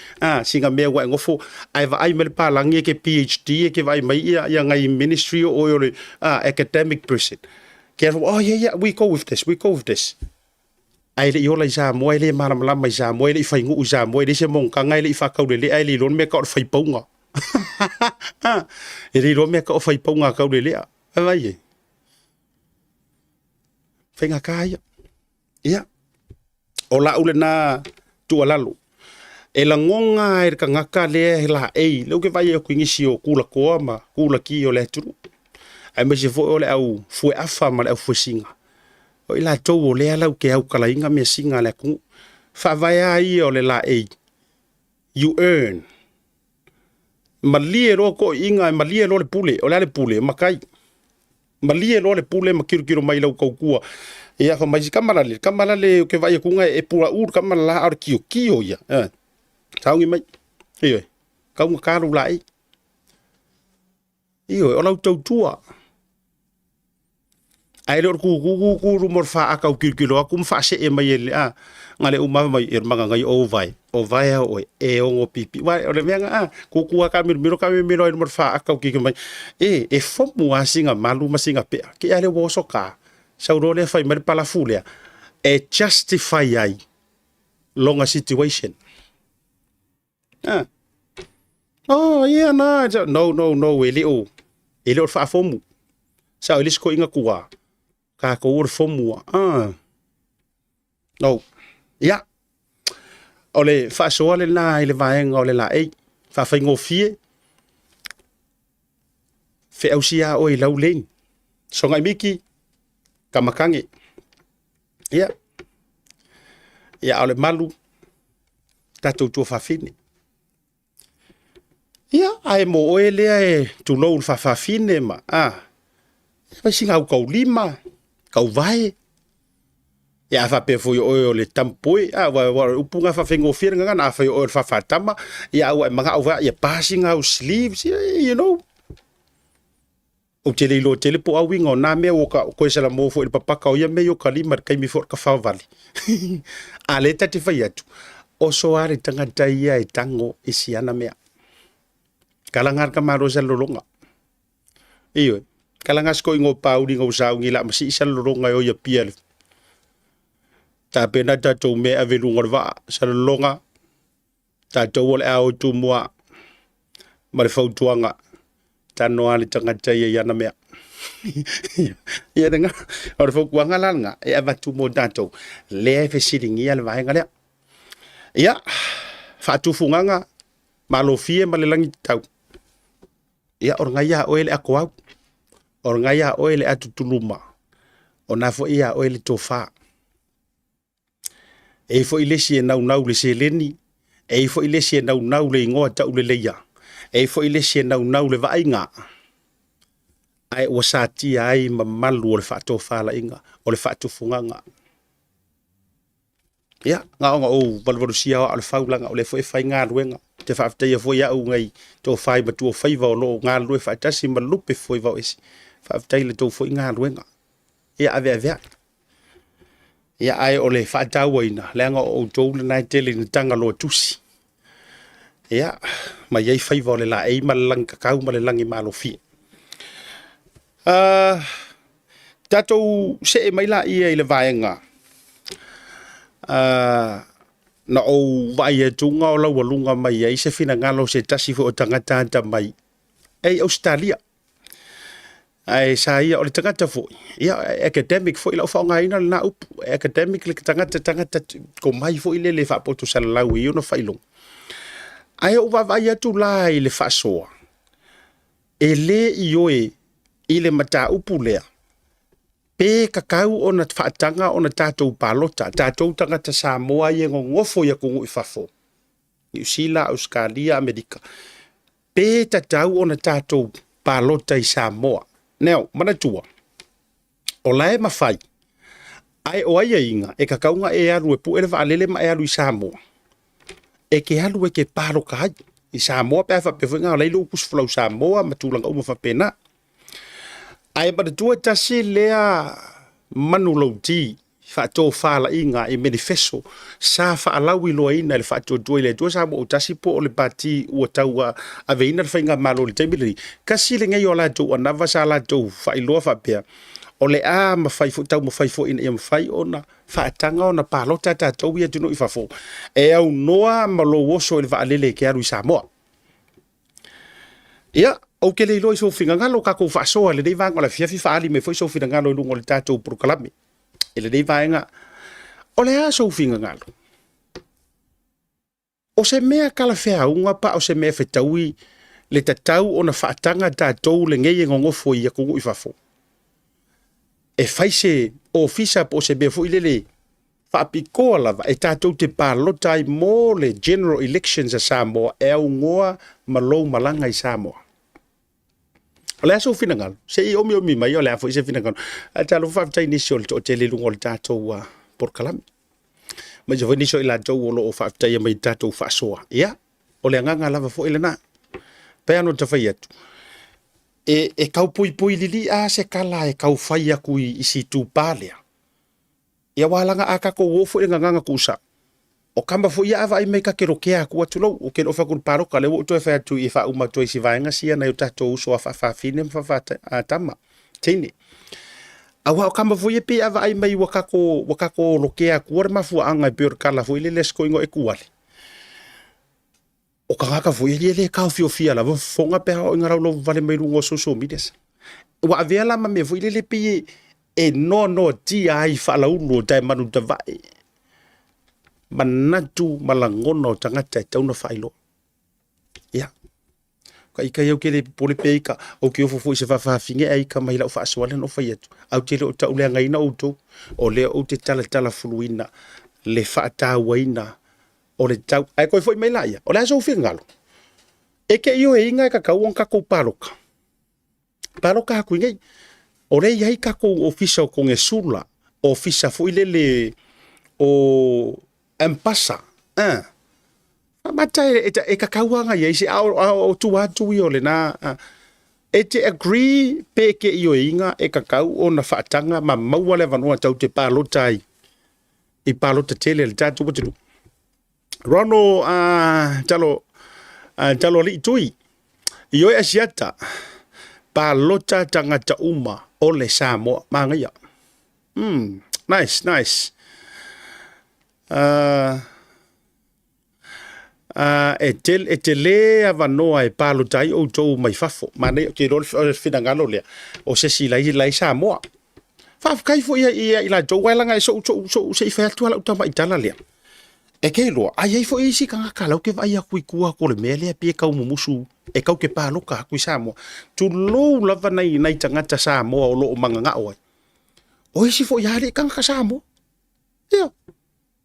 singa me wa ngofo ai va ai mel palangi ke PhD ke vai mai ya ngai ministry o ole academic person ke oh yeah we go with this ai le yola ja mo le malam lam mai ja mo le fai ngu ja mo le se mong ka ngai le fa kau le ai le lon me ka fai ponga ele ro me ka fai ponga ka le vai fenga kaya ia ola ule na tu alalu e la ngonga e ka ngaka le la ei lo ke vai ku ngisi o kula koama kula ki o le tu ai me se vo ole au fu afa ma le fu singa o ila to o le ala ke au kala inga me singa le ku fa vai ai o le la ei you earn malie ro ko inga malie ro le pule o le pule makai malie lo le pule makiro mai lau kaukua ia fa mai kamala le ke vai ku ngai e pura ur kamala la ar kio ia taungi mai iyo kau ngakaru lai iyo o lau tau tua ai lo ku rumor fa aka kiro aku mfa se e mai le ngale uma mai manga ngai o vai o e o ngo pipi wa o le menga ku aka miro rumor fa aka kiro mai e fomu asinga malu masinga pe ke ale wo soka sauro le fai mai pala fulia e justify ai longa situation oh yeah no ele o fa fomu sa ele sko inga kuwa ka ko ur fomu no ya ole fa so le na ile vaenga ole la ei fa fa ngofie fe ausia o i laulen so ngai miki kamakange ya ole malu tatu tu fa fini ya ai mo ele e tu lo fa fini ma fa singa ko lima kau vai ya fa pe foi o le tampoi wa upunga fa fengo fir nga na fa o fa tama ya wa manga over ya passing out sleeves you know o tele po awinga na me o ka ko sala mo fo papa ka o ya me yo kalima kai mi for ka fa vali ale tati fa ya tu o so are tanga tai ya tango isiana me kalangar ka maro sa lolonga iyo kalangas ko ingo pauli ngo sa ngila masi sa lolonga yo ya piel ta pena ta to me avelunga va sa longa ta to wol au tu moa ma le fautuanga ta no ali tanga tai ya na me Ia denga ora fo kuanga langa e ava tu mo dato le fe siringi al vai ngale ia fa tu funganga malofie malelangi tau ia or ngaya oele akwa or ngaya oele atutuluma ona fo ia oele tofa e fo ile sie nau le seleni e fo ile sie nau le ngoa ta ule leia e fo ile sie nau le vainga ai wasati ai mamalu o le fato fala inga o le fato funganga ia nga o balvaru sia o le faulanga o le fo e fai nga ruenga te faafte ia fo ia u ngai to fai ba tu fai va lo nga lu fa tasi malupe fo va esi faafte le to fo nga ruenga ia ave ia ai o le faata waina le nga o to le nai tele ni tanga lo tusi ia ma ia fai va le la e malang kakau ma le langi malofi tatou se e mai la ia i le vaenga na o vai e tunga o lau alunga mai ai se fina ngalo se tasi fo o tangata anta mai ei Australia ai sa ia o le tangata fo ia academic fo ila fa nga ina na up academic le tangata ko mai fo ile le fa poto sala lau i no failong ai o vai e tu lai le fa soa ele ioe ile mata upulea pe kakau ona whaatanga ona tātou palota tātou tangata Samoa i ngofo ia kungu i fafo New Zealand, Australia, Amerika pe tatau ona tātou palota i Samoa neo manatua o lae mawhai ai o aia inga e kakaunga e alu e pu ele waalele ma e alu i Samoa e ke alu e ke paro kai i Samoa pe whapewhinga o leilo upus flau Samoa matulanga uma whapena ai ba tua tasi lea manulauti fa to fala inga e manifesto sa fa alawi lo ina le fa to do ile to sa mo tasi po le parti o taua ave ina fa inga malo le temili kasi le ngai ola to na va sa la to fa ilo fa pe o le a ma fai fo tau ma fai fo ina e fai ona fa tanga ona palo tata to ia tu no i fa fo e au noa ma lo woso le va lele ke aru sa mo ia o ke le loi so finga ngalo ka ko fa so le dei vanga la fia fa ali me foi so finga ngalo lungo le tato pro kalame ele dei vanga o le a so finga ngalo o se mea kala fea unga pa o se mea fetaui le tatau ona fa tanga tato le ngeye ngongo foi ya ko i fa fo e fai se ofisa po se be foi le fa pikola e tato te palota i mo le general elections a Samoa e au ngoa malo malanga i Samoa o le aso fina ngalo se i omi mai o le afo i se fina ngalo a talo fa tai ni sol to tele lungo le tato wa por kalami ma jo ni so ila to lo fa tai mai tato fa soa ia o le nganga lava fo ile na pe ano te fai atu e kau pui lili a se kala e kau fai aku i si tu palea ia walanga aka ko wo fo nganga kusa o kamba fo ia ava i me ka kero ke aku atu lo o ke no fa kun paro ka le wo to fa tu i fa uma to i si vaenga sia na uta to so fa fine fa tama tini awa o kamba fo ia pe ava i mai wakako lo ke aku or mafu anga per kala fo ile lesko ingo e kuali o kanga fo ia le ka fio la fo nga pe o ngara lo vale mai lungo so mides wa avela ma me fo ile le pe e no ti ai fa la uno dai manu ta vai manatu malangono tangata tauna failo ia ka ika eu ke le pole peika o ke ofo se fa finge ai ka mai la fa swale no fa yetu au te le ta ule ngai na auto o le o te tala fuluina le fa ta waina o le tau ai ko foi mai la ia o le so fingalo e ke io e inga ka ka won ka ko paroka ku ngai o le ai ka ko official ko ngesula official foi le o empasa mata e kakauanga ye se au tu yo le na e te agree pe ke io inga e kakau ona fatanga ma maua le vanua tau te palotai i palota tele le tatu watu rono talo li tui io e asiata palota tangata uma o le Samoa mangaya nice e te le avanoa e palotai o tou mai fafo. Mana ke rol finangalo lea. O se si lai Samoa. Whafkai fo ia i la tou wailanga e so se i whaiatu ala utama i tala lea. E kei loa, ai fo isi kanga kalau ke vai a kui kua ko le mele a pie kau mumusu e kau ke paloka kui Samoa. Tu lou lava nei tangata Samoa o loo manga ngā oai. O isi fo iare kanga ka Samoa. Ia,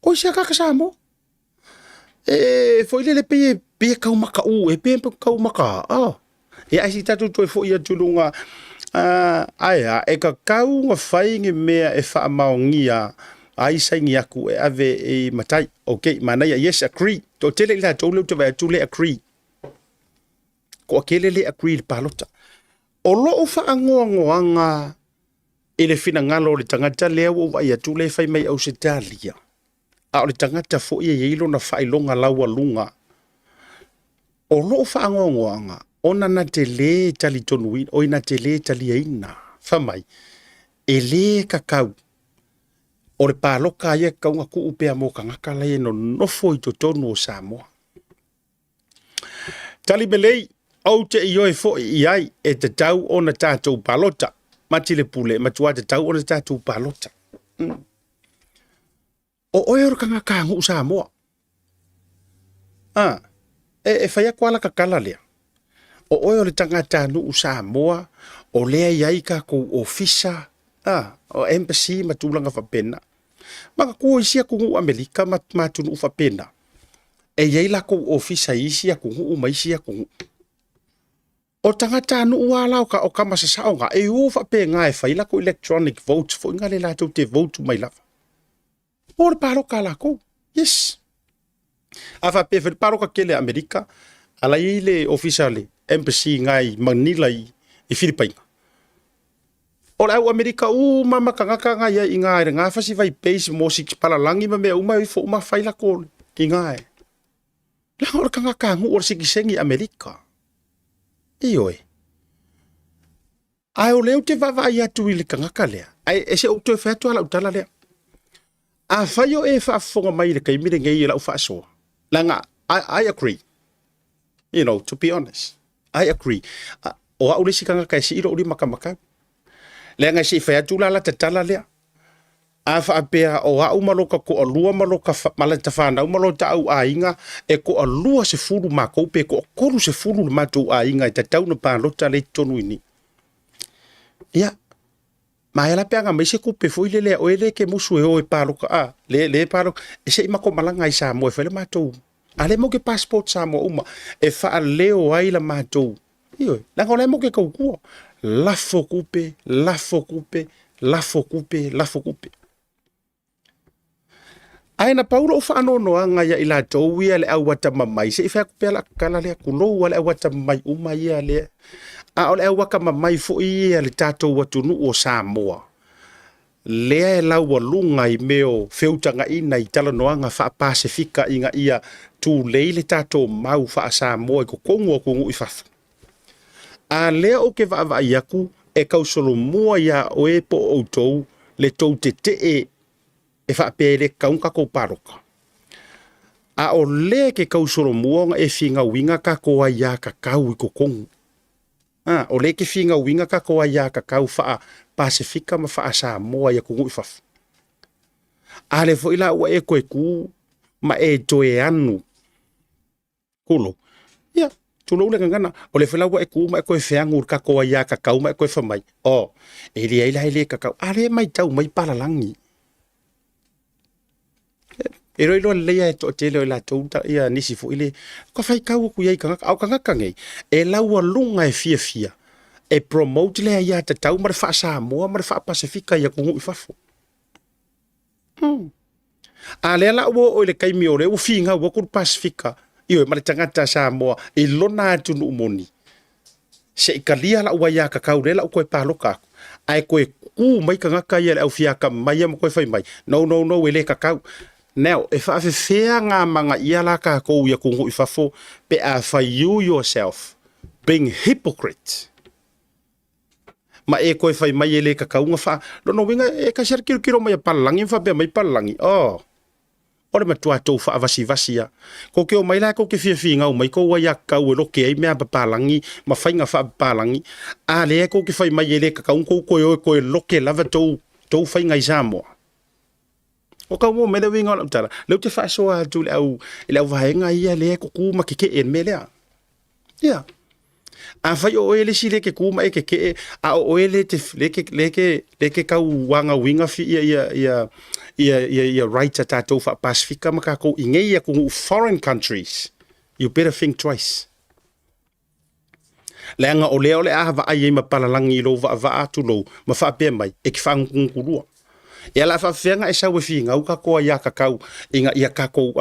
o isi a kaka Samoa. Foi le pe kau maka e pe kau maka. E ai si tatu toi fo ia tulunga aia e ka kau nga fai nge mea e wha maongia ai saingi aku e ave e matai. Okay, mana ia yes agree. To tele la tolu te vai tule agree. Ko akele le agree le palota. O lo o wha angoanga e le fina ngalo le tangata lea o vai tule fai mai au se talia. A o le tangata fo ia yeilo na whailonga laua lunga. O lo whaangongoanga, ona na te le tali tonuin, o ina te le tali eina. Whamai, e le kakau. O le pāloka ia kaunga ku upea mō kangaka lai no nofo i to tonu o Samoa. Tali belei, au te ioe fo i ai e te tau o na tātou pālota. Mati le pule, matua te tau o na tātou pālota. O oe ora kanga kāngu Samoa. E whaia kuala ka kala lea. O oe o le tangata nu Samoa, o lea iai ka kou ofisa, o embassy matulanga whapena. Maka kua isia kungu Amerika matunu whapena. E iai la kou ofisa isia kungu maisia kungu. O tangata nu uala o ka masasaonga, e o whapena e whaila ko electronic votes, fo inga le lato te vote mai lava. O le paroka la kou, yes. Afa pe fe paroka kele Amerika, ala ile officially embassy ngai Manila i Philippines. O le au Amerika mama kangaka ngai i ngai nga fasi vai pace mo six palalangi ma me uma i fo uma faila ko i ngai. La or kangaka ngu or sigisengi Amerika. Ioe. Ai o leo te vava ia tu ile kangaka lea. Ai ese o te fa tu ala utala lea. A faio e fa fonga mai le kai mire ngai la ufa so. Langa, I agree. You know, to be honest. I agree. O au lesi kanga kai si iro uri makamaka. Lea ngai si whea tula la te tala lea. A wha apea o au maloka ko a lua maloka malata whanau malota au a inga e ko a lua se furu mako pe ko a koru se furu mato a inga e te tau na pālota le tonu ini. Ia. Ma ela peanga mai se kupe foi le o ele ke musu e o e paloka le palo e se imako malanga i Samoa e fele matou ale mo ke passport Samoa uma e fa leo ai la matou io la ngole mo ke ko la fokupe ai na paulo o fa no anga ya ila tou ia le au wata mai se fa kupe la kala le kulo wala wata mai uma ia le a ole waka mai fo ia le tatou watunu o Samoa. Lea e laua lunga i meo feutanga ina i tala noanga wha Pasifika inga ia tu leile tatou mau wha Samoa i ko kongu o kongu i whafu. A lea o ke wa iaku e kausolo mua ia o e po o tou le tou te e wha pere kaunga ko paroka. A o lea ke kausolo mua e finga winga ka koa ia ka kau i ko kongu. O le ke finga winga ka koa ia ka kau wha Pasifika ma wha Samoa ia kungu i whafu. A le fo ila ua e koe ku ma e toe anu. Kulo. Ia, tulo ule ngana. O le fo ila ua e ku ma e koe whiangur ka koa ia ka kau ma e koe whamai. E lia ila ele ka kau. A le mai tau mai palalangi. E roi loa leia e to tele o la tauta ia nisi fo ile. Ka whai kau ku iai kangaka. Au kangaka ngei. E laua lunga e fia. E promote le ia te tau mare wha Samoa, mare wha Pasifika ia kungu i whafo. A lea la ua o le kaimi o le u whinga ua kuru Pasifika. Iwe mare tangata Samoa, i lona atunu umoni. Se i kalia la ua ia kakau le la u koe pāloka aku. Ai koe ku mai kangaka ia le au whiaka mai ama koe whai mai. No, e le kakau. Now, e whaafewhea ngā manga ia la kākou ia kungu i whafo, pe a whai you yourself, being hypocrite. Ma e koe whai mai e le kakaunga wha. Lono winga e ka sera kiro mai a palalangi, wha bea mai palalangi. O le matua tau wha vasi ko ke o mai la ko ke fia ngau mai ko wa ya kau e loke ai mea papalangi ma whainga wha papalangi a le ko ke whai mai ele ka kaun ko e loke lava tau whainga i Samoa o kau mo mele winga o tala leu te wha soa tu le au vahenga ia le ko kuma ke en melea ia a fai o ele si le ke kuma e ke a o ele te leke kau wanga winga fi ia right at tau fa Pacifica maka ko ingei ia ko foreign countries you better think twice lenga o le a va ai ma palalangi lo va tu lo ma fa pe mai e ki fa ngurua ia la fa fenga e sa we finga u ka ko ia ka kau inga ia ka ko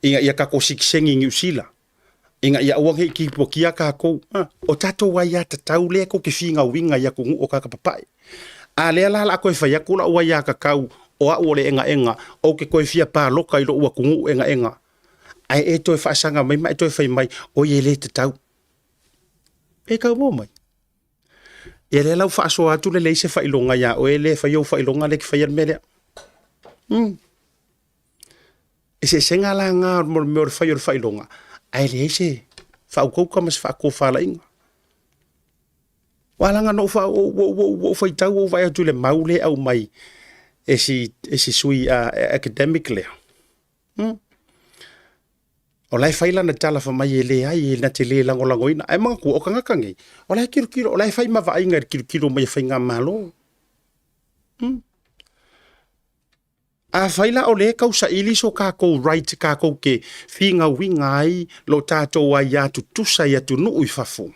inga ia ka ko siksengi New Zealand inga ia wangi ki po kia ka ko o tato wa ia tau le ko ki finga winga ia ko o ka papai a le la ko fa ia ko la wa ia ka kau o a ole enga o ke ko fia pa loka i lo wa ko enga ai e to fa sanga mai mai to fa mai o ye le tau e ka mo mai e le lau fa so atu le se fa ilonga ya o ele fa yo fa ilonga le fa yer mele e se senga la nga mo fa yer fa ilonga ai le se fa ko mas fa ko fa la inga wala nga no fa o fa tau o vai atu le maule au mai esi sui academically o lai faila na tala fa mai ele ai na te le lango ina ai mga ku o kanga kangi o lai kilo o lai fai ma va inga kilo mai fai nga malo a faila o le kau sa ili so ka ko right ka ko ke finga winga ai lo tato wa ya tu tusa ya tu no uifafu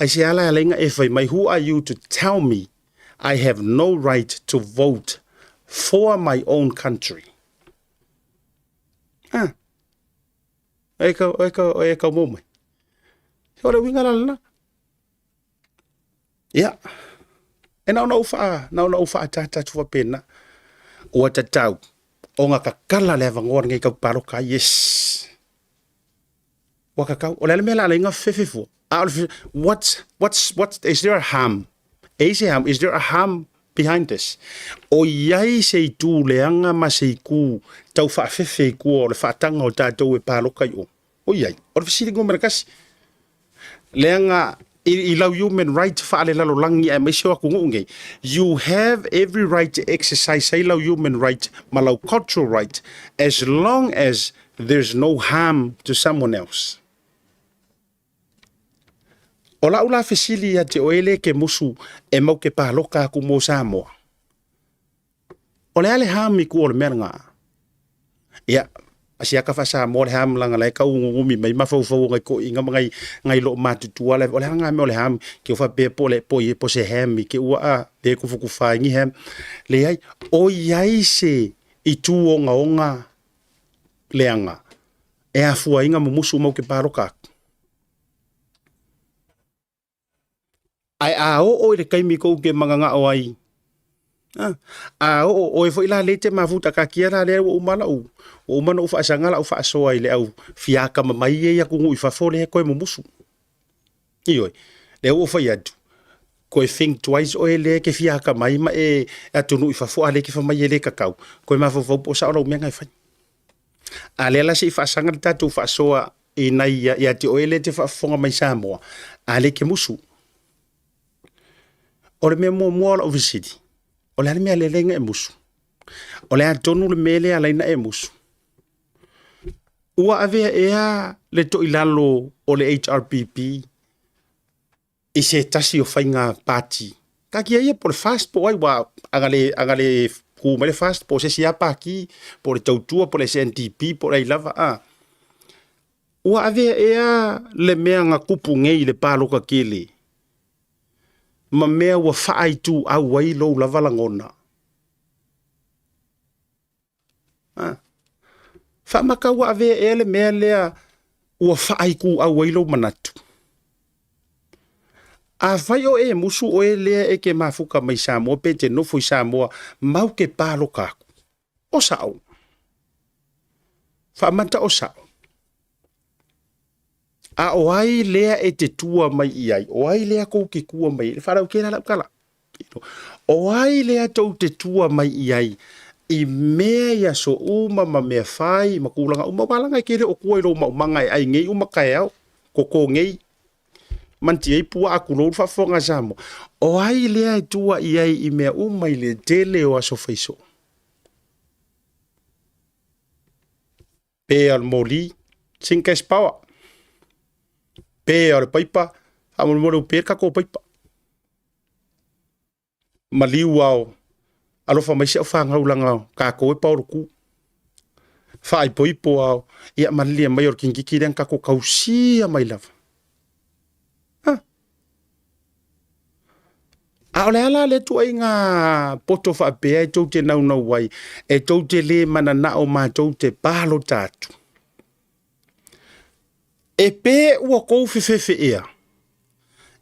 ai se ala lenga e fai mai who are you to tell me I have no right to vote for my own country Eka mo mai. Ora winga la. Ya. E na ufa tata tu pena. O tatau. O nga kakala le vangor ngai ka paro ka yes. Wa kakau o le mela le nga fefefo. What's is there a harm? Is there a harm behind this? O iai se tu leanga ma se ku tau fa fefe ku o le fatanga o tatou e paloka yo. O iai, o le fisiringo merakasi. Leanga I lau human right fa ale lalo langi e maisio aku ngunge. You have every right to exercise say lau human right ma lau cultural right as long as there's no harm to someone else. O la ula fesili ya te oele ke musu e mau ke paloka aku mo Samoa. O le ale hami ku o le mea ngā. Ia, asia ka fa Samoa le ham langa lai ka ungumi mai mafau ngai ko inga ngai lo matutua le o le hanga me o le ham ke fa pe po le po ye po se hami ke ua a te ku fuku fa ngi ham. Le ai o iai se I tu onga leanga. E a fua inga mo musu mau ke paloka. Ai a o le kaimi ko ke manganga o ai. A o e foi la lete mafuta ka kia la le o mana o mana o fa sanga la o fa so ai le au fiaka mai e ya ku i fa fo le ko e musu. Ioi. Le o fa yadu. Ko e think twice o le ke fiaka mai ma e atunu i fa fo ale ke fa mai le kakau. Ko e ma fo po sa o me ngai fa. Ale la si fa sanga ta tu fa so e nai ya te o le te fa fonga mai Samoa. Ale ke musu. O le mea mua o visiti. O le mea le lenga e musu. O le atonu le mele ala ina e musu. Ua avea ea le to ilalo o le HRPP. I se tasi o whainga pati. Ka kia ia po le fast po ai wa angale kume le fast po se si apa ki po le tautua po le CNTP po le lava a. Ua avea ea le mea nga kupu ngei le paloka kele. Ma mea wa whaai tu au wai lo la valangona. Whamaka wa ave ele mea lea ua whaai ku au wai lo manatu. A vai o e musu o e lea e ke mafuka mai Samoa pe te nofo I Samoa mau ke palo kaku. O sao. Whamanta o sao. A o ai lea e te tua mai iai. O ai lea kou ke kua mai. Wharau kera lau kala. O ai lea tau te tua mai iai. I mea ia so uma ma mea fai, ma kulanga uma walanga kere o kua i ro maumanga ai ngei uma kai au, koko ngei. Manti ei pua aku lou whafonga Samoa. O ai lea e tua i ai i mea uma i le tele o aso faiso. Pe al moli, sinkas pawa. Pe al paipa, amul moro perka ko paipa. Maliu au, alofa mai se o whangau langa ka ko e pauru ku. Whai poipo au, ia malia mai or kinkiki ren kako kausia mai lava. A ole ala le tu ai ngā poto whaapea e tau te nau wai, e tau te le mana na o mā tau te pālo tātu. E pē ua kou whiwhiwhi ea.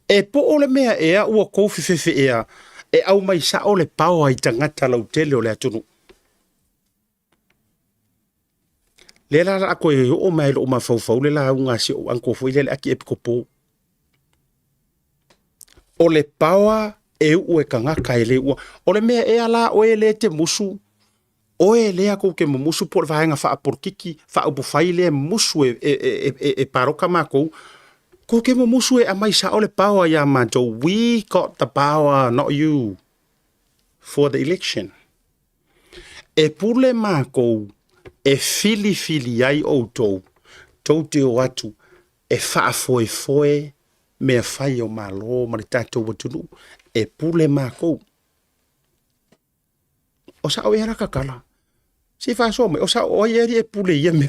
E po ole mea ea ua kou whiwhiwhi ea, e au mai sa ole pao ai tangata lau tele o le atunu. Le la a koe o mai lo ma fau le la unga si o anko foi le aki epikopo. O le pawa e ue kangaka e le ua. O le mea e ala o e le te musu. O e le ako ke musu por vahenga wha aporkiki, wha upufai le musu e paroka mako. Ko ke musu e amai sa o le pawa ya manto. We got the power, not you. For the election. E pule mako e fili ai o tou. Tou te o atu. E wha foe mea whai o malo ma le tātou watunu. E pule mako. O sa o e raka kala. Si wha so me. O sa o e pule ia me.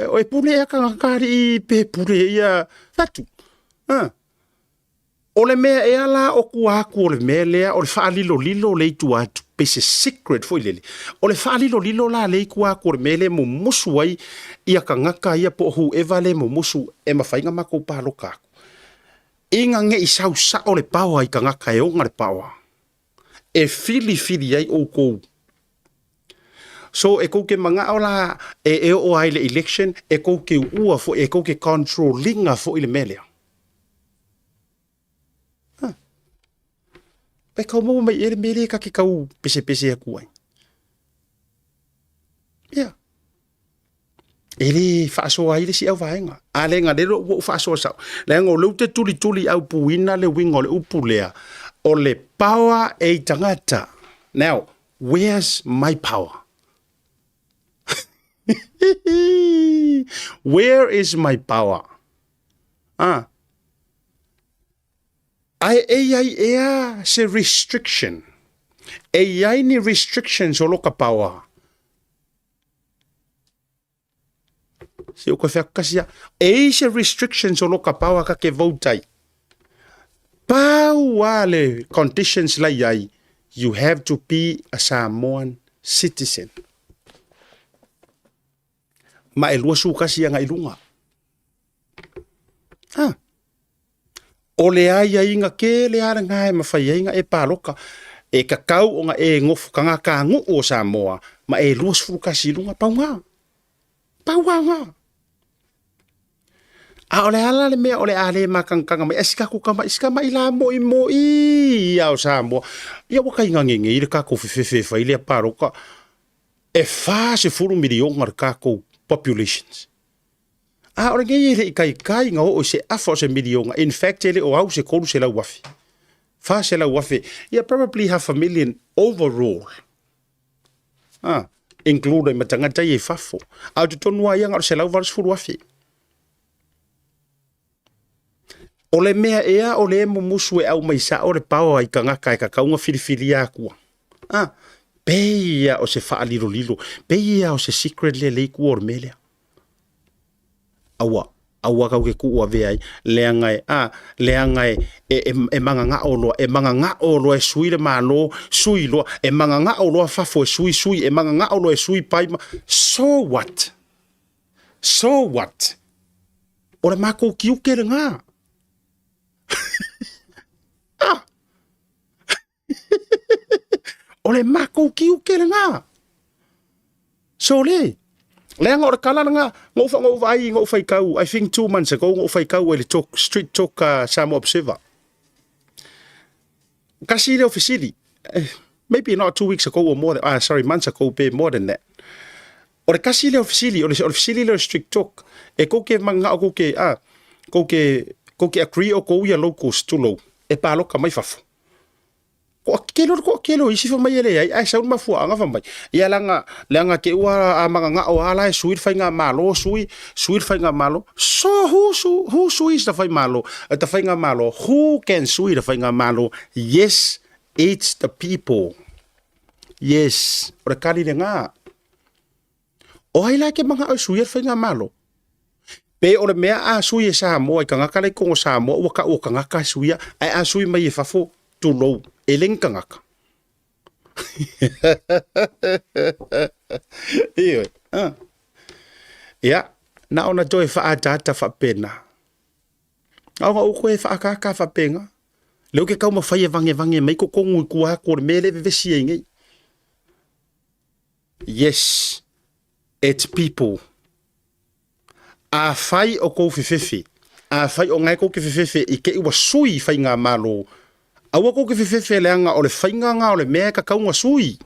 O e pule ia kangakari i pe pule ia fatu. O le mea e ala o kuaku o le mea lea o le wha lilo le itu atu. Pese secret foi lele. O le wha lilo la le kuaku o le mea le mo musu ai ia kangaka ia po whoever le mo musu e mawhainga mako palo kako. Inga nge i sau sa o le pawa i ka ngaka e onga le pawa. E fili ai o kou. So e kou ke manga o la e o ai le election, e kou ke ua fo, e kou ke controllinga fo i le melea. Pe kau mau mai ere mele ka ke kau pese a kuai. Yeah. Ele whaasoa ile si au vaenga. A le ngā lero ua whaasoa sau. Le ngō lau te tuli au puina le winga o le upu lea. O le power e tangata. Now, where's my power? Where is my power? Ai ea se restriction. Ai ni restrictions o loka power. Se o koe whakasia, e se restrictions o loka paua ka ke vautai. Pau ale conditions lai ai, you have to be a Samoan citizen. Ma e lua su kasi anga ilunga. O le ai inga ke le ara ngai mawhai inga e paloka. E kakau o nga e ngofu ka ngā ka ngu o Samoa, ma e lua su kasi ilunga pau ngā. Pau ngā. A ole ala le mea ole ale makangkanga mai esika ku kama iska mai la moi ia o Samoa. Ia waka inga ngenge i le kako whewhewhewha i le paroka. E wha se 4 miliona le kako populations. A ole ngei le ikai nga o se afo se miliona. In fact ele o au se kolu se lau wafi. Wha se lau wafi. Ia probably 500,000 overall. Including matangata i e fafo. Au te tonua ia nga se lau varas furu wafi. O le mea ea o le mo musu e au mai sa o le pawa i ka ngaka e ka kaunga filifili akua. Peia o se faa lilo. Peia o se secret le leiku o melea. Awa kau ke kuua veai. Leangai e manga nga oloa. E manga nga oloa e sui le malo. Sui loa. E manga nga oloa fafo e sui. E manga nga oloa e sui paima. So what? O le mako kiuke le nga. O le mako kiuke le nga. So le anga o le kala nga ngau fai kau. I think 2 months ago ngau fai kau le street talk Samoa Observer. Kasi le ofisili. maybe not 2 weeks ago or more than, months ago, more than that. O le kasi le ofisili, o le ofisili le strict talk, e ko ke manga o ko ke agree o ko ia local stulo, e paloka mai fafo. Ko kelo isi fa mai ele ai sa uma fu anga fa mai. Ia langa ke ua a manga nga o ala sui fa nga malo sui fa nga malo. So who sui is the fa malo? The fa nga malo. Who can sui the fa nga malo? Yes, it's the people. Yes, o kali le nga. O hai la ke manga o sui fa nga malo. Pe o le mea a sui e Samoa, i ka ngaka le kongo Samoa, o ka ngaka sui ai a sui mai e fafo tu lou. Elenka ngaka. Iyo. Ya, na ona joe fa data fa pena. Au ko e fa ka fa penga. Leo ke kau ma fai vange mai ko kongu ku ko mele vesi ngai. Yes. It's people. A fai o ko fefefe. A fai o ngai ko ke fefefe i ke wa sui fai nga malo. Awa ko ke fefefe leanga o le fainga nga o le mea ka kaunga sui.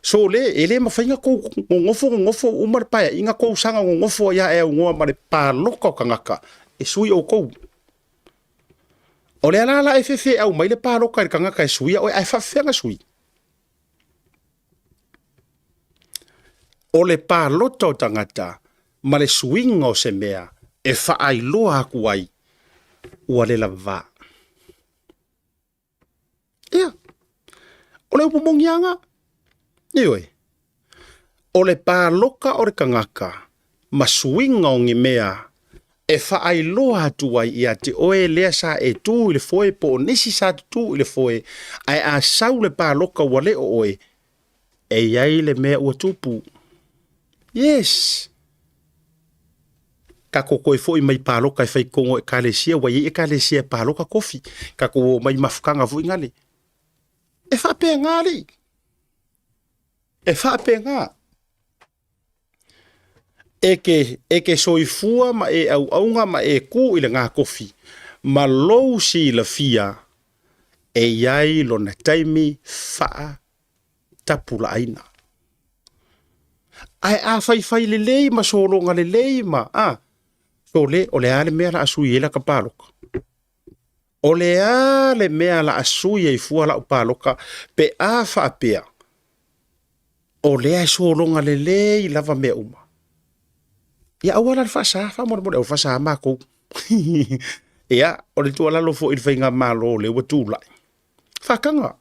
So ele ma fainga ko ngofo umar paia inga ko sanga ngofo ya e ngoa ma le pa loko kangaka e sui o ko. O le ala e fefe au mai le pa loko e kangaka e sui o ai fa fenga sui. O le pa loto tangata ma le suinga o se mea e fa ai loa kuai ua le lava. Ia. O le upumongianga. Ioi. O le pāloka o le kangaka. Ma suinga o ngi mea. E whaai loa atuai ia te oe lea sa e tū i le foe po o nisi sa tū i le foe. Ai a sau le pāloka wale o oe. E iai le mea ua tupu. Yes. Kako koe foi mai pāloka e whai kongo e kalesia. Wai e kalesia pāloka kofi. Kako mai mafukanga vui ngale. E whape ngā li. E whape ngā. E ke soifua ma e au aunga ma e ku i le ngā kofi. Ma lou si la fia. E iai lo na taimi wha tapula aina. Ai a whai le lei ma soronga le lei ma. So le o le ale mea la asui e la kapaloka. O le a le mea la asui e fua la upaloka pe a whaapea. O le a soronga le i lava mea uma. Ia awala le whasa, whamore au whasa mako. Ia, o le tua lalo fo i whainga malo le watulai. Whakanga.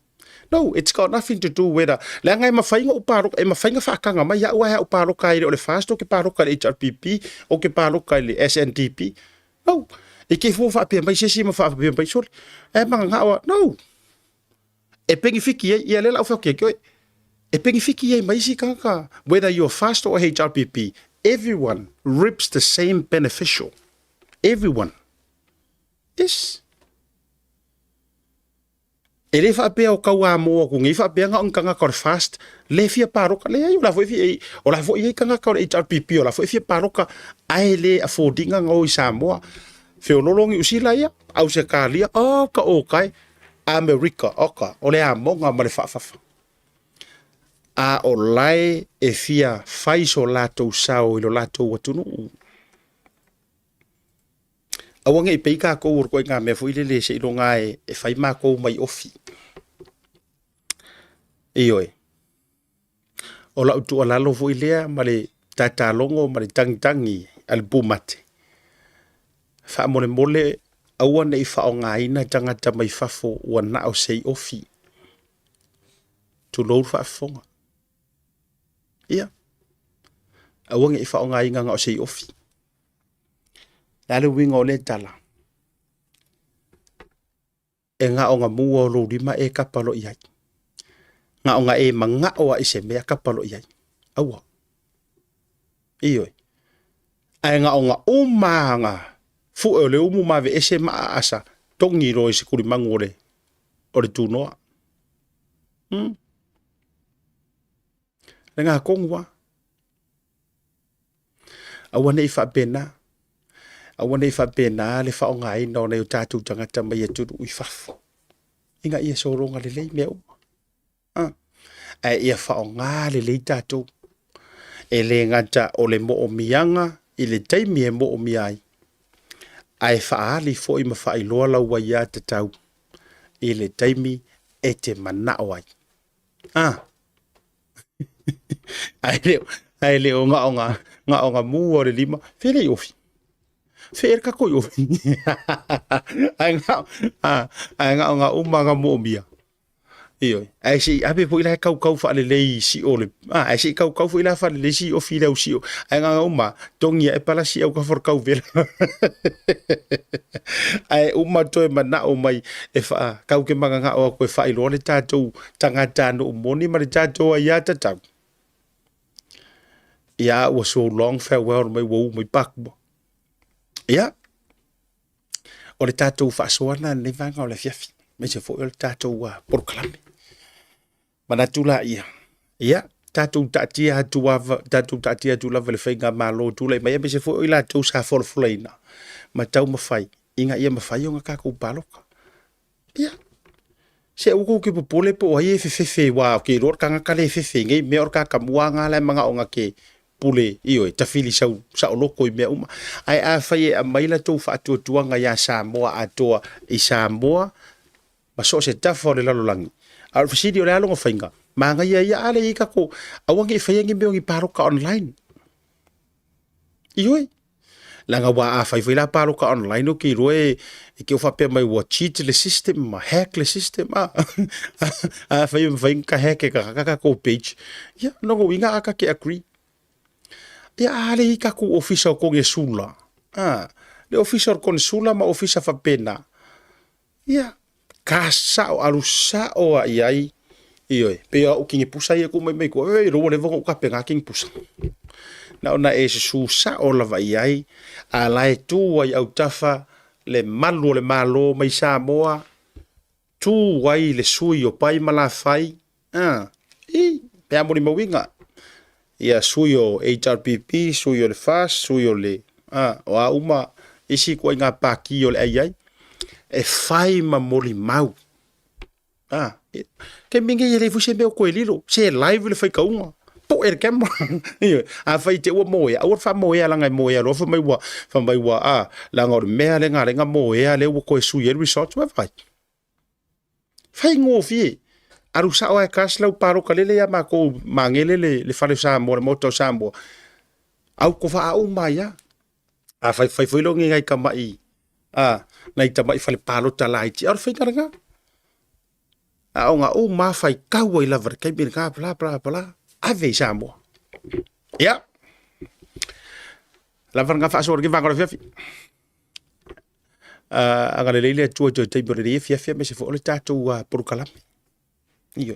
No, it's got nothing to do with le ngai mawhainga uparoka, e mawhainga whakanga mai ia ua hea uparoka i o le fast o ke paroka le HRPP, o ke paroka le SNDP. No. E ke fo fa pe mai sesi ma fa pe mai sol. E manga ngawa no. E pengi fiki ia lela o fa ke ko. E pengi fiki ia mai si kaka. Whether you're fast or HRPP, everyone reaps the same beneficial. Everyone. Yes. E le fa pe o kawa mo ko ngi fa pe nga nga ka fast le fia paroka le ai la fo fi o la fo ia kanga ka HRPP o la fo fi paroka ai le affordinga ngo i Samoa. Feololongi usila ia, au se kalia, ka o kai, Amerika, oka, o le a monga ma le whaafafa. A o lai e fia faiso latou sao i lo latou watunu. Awange i peika kou urko i ngā mea fuilele se ilo ngā e whai mā kou mai ofi. Ioi. O lau tu alalo fuilea ma le tatalongo ma le tangitangi al bumate. Wha mole aua nei wha o ngā ina tangata mai whafo ua nao sei ofi. Tu lou wha fonga. Ia. Aua ngai wha o ngā inga ngā sei ofi. Nale winga o le tala. E ngā o ngā mua o lou rima e kapalo iai. Ngā o ngā e manga oa i se mea kapalo iai. Aua. Ioi. Ai ngā o ngā umanga. Fu e le umu ma ve ese ma asa tongi ro ese kuri mangore o le tunoa. Le ngā kongua. Awa nei wha pena. Awa nei wha pena le wha o ngā ina o nei o tātou tangata mai e turu ui whafo. Inga ia soronga le lei mea uma. ai ia whaonga le tātou. E le ngata o le mo o mianga, i le taimi e mo o miai. Ai whaali fo i ma whailoa lau wa ia te tau. I le taimi e te manao ai. Ai le o nga mua o le lima, where i ofi. Where ka koi ofi. Ai nga o nga umanga mo o mia. Iyo, ai si abe po ila kau fa le lei si o le. Ai si kau fo ila fa le si o fi le si o. Ai nga uma tongia e pala si au ka for kau vela. Ai uma to e mana o mai e fa kau ke manga nga o ko fa ilo le tatou tangata no moni ma le tatou ia tatau. Ia was so long farewell mai wo mai pak bo. Ia. O le tatou fa soana le vanga o le fiafi. Me se fo le tatou por kalame. Mana tula ia. Ia, tatou tatia tu lava le whainga malo tula. Mai me se fo ila tau sa folfulaina. Ma tau mawhai. Inga ia mawhai o nga kako paloka. Ia. Se uko ke popole po ai fefe wa ke ror kanga kale fefe ngai me or ka kamua nga la manga o nga ke pule iyo ta fili sa loko I me uma. Ai a fai a maila tau fa atu tuanga ya Samoa atoa I Samoa. Ma so se tafo le lalolangi. Al fasidi o le alonga whainga. Ma ngai ia ale I kako awangi whaingi meo ngi paroka online. Ioi. Langa wa a fai la paroka online o ki roe I ke o whapea mai wa cheat le system ma hack le system a fai ka hack ka kako page. Ia nongo inga aka ke agree. Ia ale I kako official ko nge sula. Le official kon sula ma official whapena. Ia. Kasa o alusa o ai ioi pe o kingi pusa ia ko mai ko e ro le vongo ka penga king pusa na ona e se susa o lava ai a lai tu ai au tafa le malo mai Samoa tu wai le sui o pai mala fai pe amori mawinga ia sui o HRPP sui o le fast sui o le o a uma isi ko nga paki o le ai e fai ma moli mau. Ke mingi ele fuse meu coelho, se live le fai kaunga. Po er kem. A fai te o moe, a fa moe langa moe lo fa mai wa langa o mea le nga moe le o ko su yer resort wa fai. Fai ngo fi. Aru sa o kasla o paro kalele ya ma ko mangele le fale sa mo moto sambo. Au ko fa au mai ya. A fai lo ngai kamai. Nai tamai fale palo talaiti ar fai karanga a nga o ma fai kau I lava kai bin ka bla ave Samoa ia lava nga fa so ke vanga le fiafi anga le le tu te bore fiafi me se fo le tatu por kalame io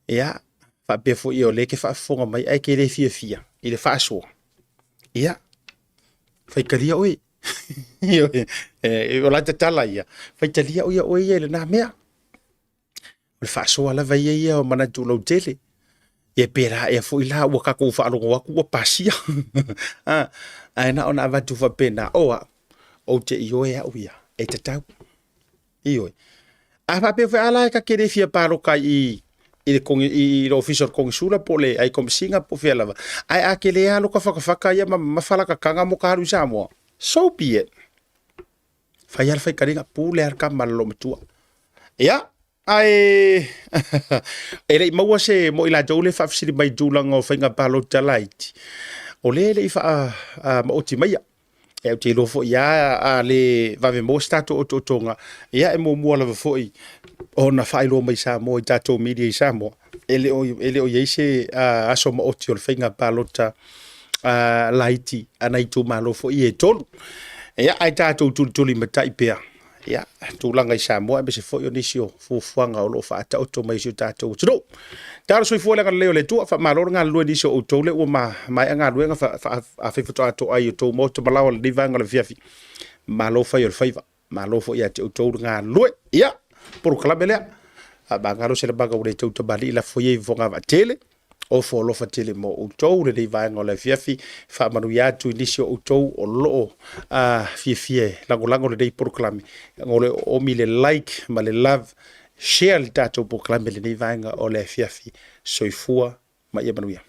ia fa be fo io le ke fa fonga mai ai ke le fiafia I le fa so ia fai kalia oi Io o la te tala ia fai talia o ia le na mea o le whaaso ala vai ia o mana tu lau tele e pera e fo ila ua kako whaalongo waku ua pasia aina ona avatu whapena o te io e au ia e te tau io a pape wha ala e ka kere fia paroka I le official kongisura po le ai komisinga po fia lava ai a ke le alo ka whakawhaka ia mawhalaka kanga mo ka haru Samoa so be it. Fai al fai karinga pule arka malo matua. Ia, ai ele maua se mo ila dole fa fsiri mai dulang o fainga palo talaiti. O le fa ma oti mai. E te lo fo ia le va ve mo stato o tonga. Ia e mo mo la fo I ona fai lo mai Samoa tato media Samoa. Ele o yese aso ma oti o fainga palo ta laiti anai tu malo fo I e tolu ia ai tatou tuli matai pea ia tūlanga I Samoa me se fo yo nisio fuanga o lo fa ta auto mai si tatou tro taro soi fo le leo le tu fa malo nga lu nisio o tole o mai nga lu nga fa fa foto ato ai to mo to malawa le vanga le fiafi malo fa yo faiva malo fo ia te to nga lu ia por klabele ba ngaro se le baga o le to bali la fo ye vonga va tele o fo lo fa tele mo o to le vanga le fiafi fa manu ya tu nisio o to o lo fie lango le dei por klami ngole o mi le like ma le love share le tatou po klame le nei vaenga o le fiafi soifua ma ia manuia